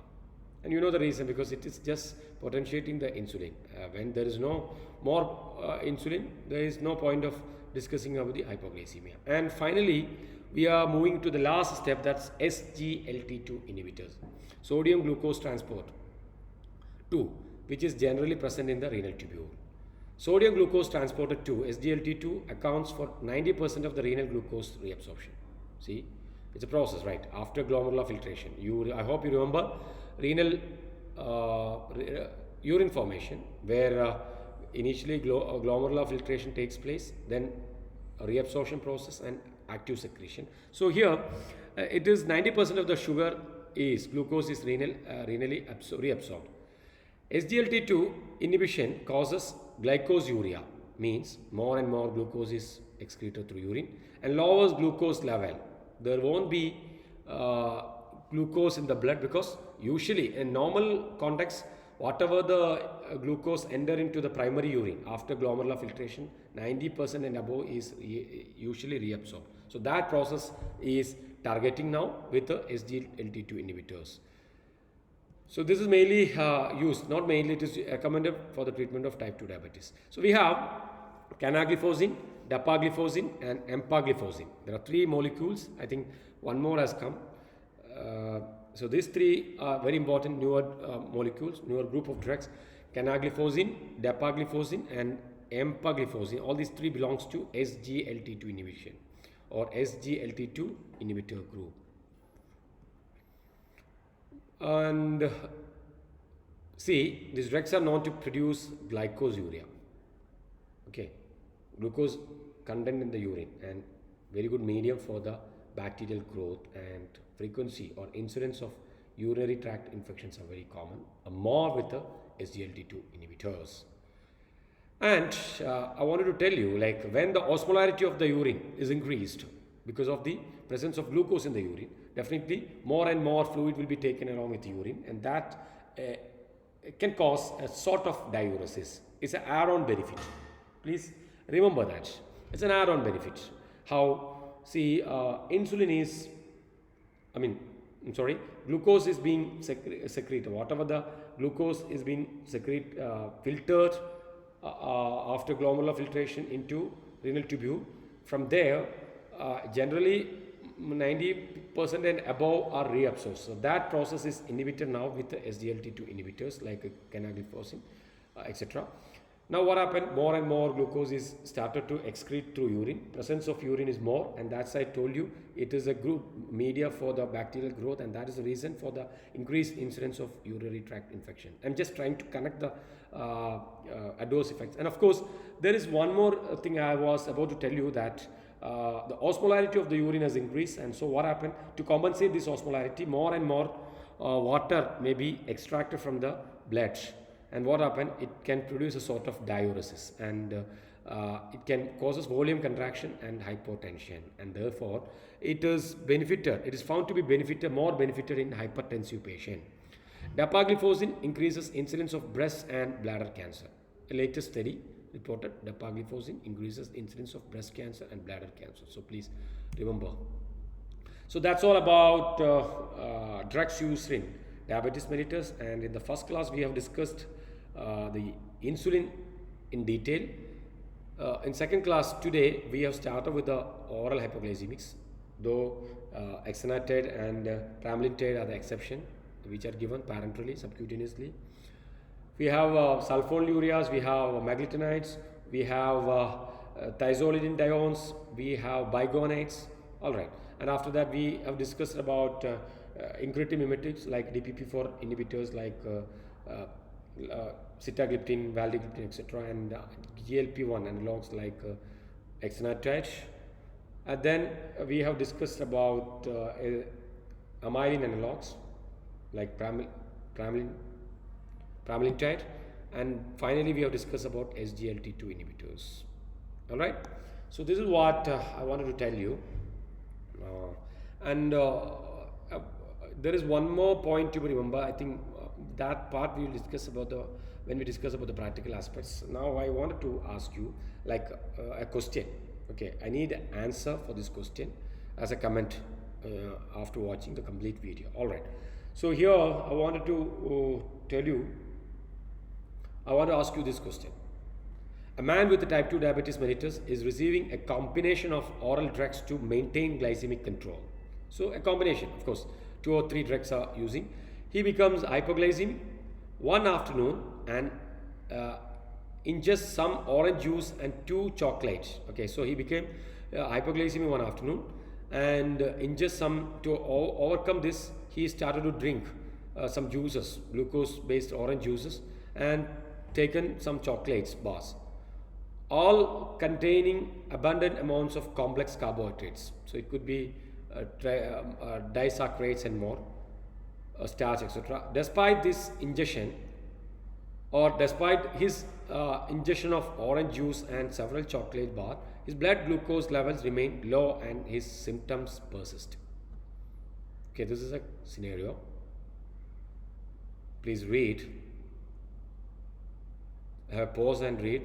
And you know the reason, because it is just potentiating the insulin. When there is no more insulin, there is no point of discussing about the hypoglycemia. And finally, we are moving to the last step, that's SGLT2 inhibitors, sodium glucose transport 2, which is generally present in the renal tubule. Sodium glucose transporter 2, SGLT2, accounts for 90% of the renal glucose reabsorption. See, it's a process, right? After glomerular filtration, I hope you remember renal urine formation, where initially glomerular filtration takes place, then a reabsorption process and active secretion. So here it is 90% of the glucose is renally reabsorbed. SGLT2 inhibition causes glycosuria, means more and more glucose is excreted through urine, and lowers glucose level. There won't be glucose in the blood, because usually in normal context, whatever the glucose enter into the primary urine after glomerular filtration, 90% and above is usually reabsorbed. So that process is targeting now with the SGLT2 inhibitors. So this is mainly used, not mainly, it is recommended for the treatment of type 2 diabetes. So we have canagliflozin, dapagliflozin and empagliflozin. There are 3 molecules. I think one more has come. So these 3 are very important newer molecules, newer group of drugs. Canagliflozin, dapagliflozin and empagliflozin. All these 3 belongs to SGLT2 inhibition or SGLT2 inhibitor group. And see, these drugs are known to produce glycosuria. Okay, glucose content in the urine, and very good medium for the bacterial growth, and frequency or incidence of urinary tract infections are very common, more with the SGLT2 inhibitors. And I wanted to tell you, like when the osmolarity of the urine is increased because of the presence of glucose in the urine, definitely more and more fluid will be taken along with urine, and that can cause a sort of diuresis. It's an add-on benefit. Please remember that it's an add-on benefit. How see insulin is, I mean, I'm sorry, glucose is being secreted. Whatever the glucose is being filtered after glomerular filtration into renal tubule. From there, generally 90% and above are reabsorbed. So that process is inhibited now with the SGLT2 inhibitors like canagliflozin, etc. Now what happened? More and more glucose is started to excrete through urine. Presence of urine is more, and that's I told you it is a good media for the bacterial growth, and that is the reason for the increased incidence of urinary tract infection. I'm just trying to connect the adverse effects. And of course, there is one more thing I was about to tell you, that the osmolarity of the urine has increased, and so what happened? To compensate this osmolarity, more and more water may be extracted from the blood, and what happened, it can produce a sort of diuresis, and it can causes volume contraction and hypotension, and therefore it is found to be more benefited in hypertensive patient. Dapagliflozin increases incidence of breast and bladder cancer. A latest study reported dapagliflozin increases incidence of breast cancer and bladder cancer. So please remember. So that's all about drugs used in diabetes mellitus, and in the first class we have discussed the insulin in detail. In second class today we have started with the oral hypoglycemics, though exenatide and pramlintide are the exception, which are given parenterally, subcutaneously. We have sulfonylureas, we have maglitinides, we have thiazolidinediones, we have bigonates. All right, and after that we have discussed about incretin mimetics like DPP4 inhibitors like sitagliptin, valdegliptin, etc., and GLP-1 analogs like exenatide. And then we have discussed about amylin analogs like pramlintide, and finally we have discussed about SGLT2 inhibitors. All right, so this is what I wanted to tell you, and there is one more point to remember. I think that part we will discuss about when we discuss about the practical aspects. Now I wanted to ask you like a question. Okay, I need an answer for this question as a comment after watching the complete video. All right, so here I wanted to I want to ask you this question. A man with type 2 diabetes mellitus is receiving a combination of oral drugs to maintain glycemic control. So a combination, of course, 2 or 3 drugs are using. He becomes hypoglycemic one afternoon and ingests some orange juice and 2 chocolates. Okay, so he became hypoglycemic one afternoon and ingests some. To overcome this, he started to drink some juices, glucose-based orange juices, and taken some chocolates bars, all containing abundant amounts of complex carbohydrates. So it could be disaccharides and more, starch, etc. Despite this ingestion, or despite his ingestion of orange juice and several chocolate bars, his blood glucose levels remain low and his symptoms persist. Okay, this is a scenario. Please read. Pause and read.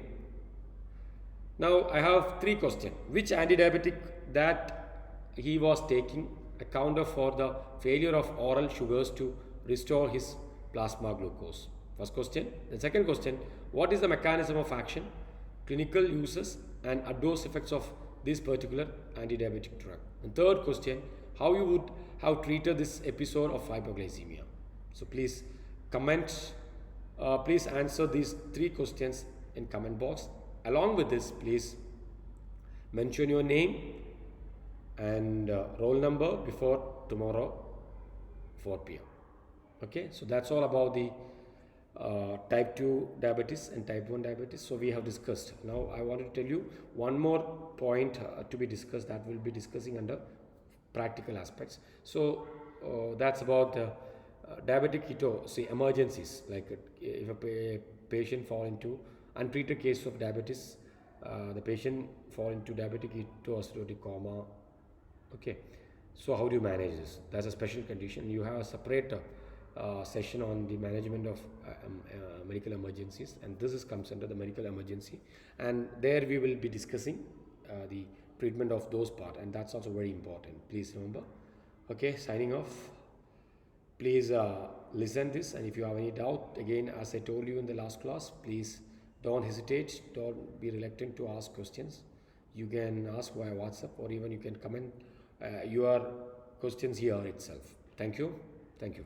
Now I have 3 questions. Which antidiabetic that he was taking accounted for the failure of oral sugars to restore his plasma glucose? First question. The second question, what is the mechanism of action, clinical uses and adverse effects of this particular antidiabetic drug? And third question, how you would have treated this episode of hypoglycemia? So please comment, please answer these 3 questions in comment box. Along with this, please mention your name and roll number before tomorrow 4 p.m. Okay, so that's all about the type 2 diabetes and type 1 diabetes. So we have discussed. Now I want to tell you one more point to be discussed, that we'll be discussing under practical aspects. So that's about the diabetic keto emergencies, like if a patient fall into untreated case of diabetes, the patient fall into diabetic ketoacidotic coma. Okay, so how do you manage this? That's a special condition. You have a separate session on the management of medical emergencies, and this is comes under the medical emergency, and there we will be discussing the treatment of those part, and that's also very important. Please remember. Okay, signing off. Please listen this, and if you have any doubt, again, as I told you in the last class, please don't hesitate, don't be reluctant to ask questions. You can ask via WhatsApp, or even you can comment your questions here itself. Thank you. Thank you.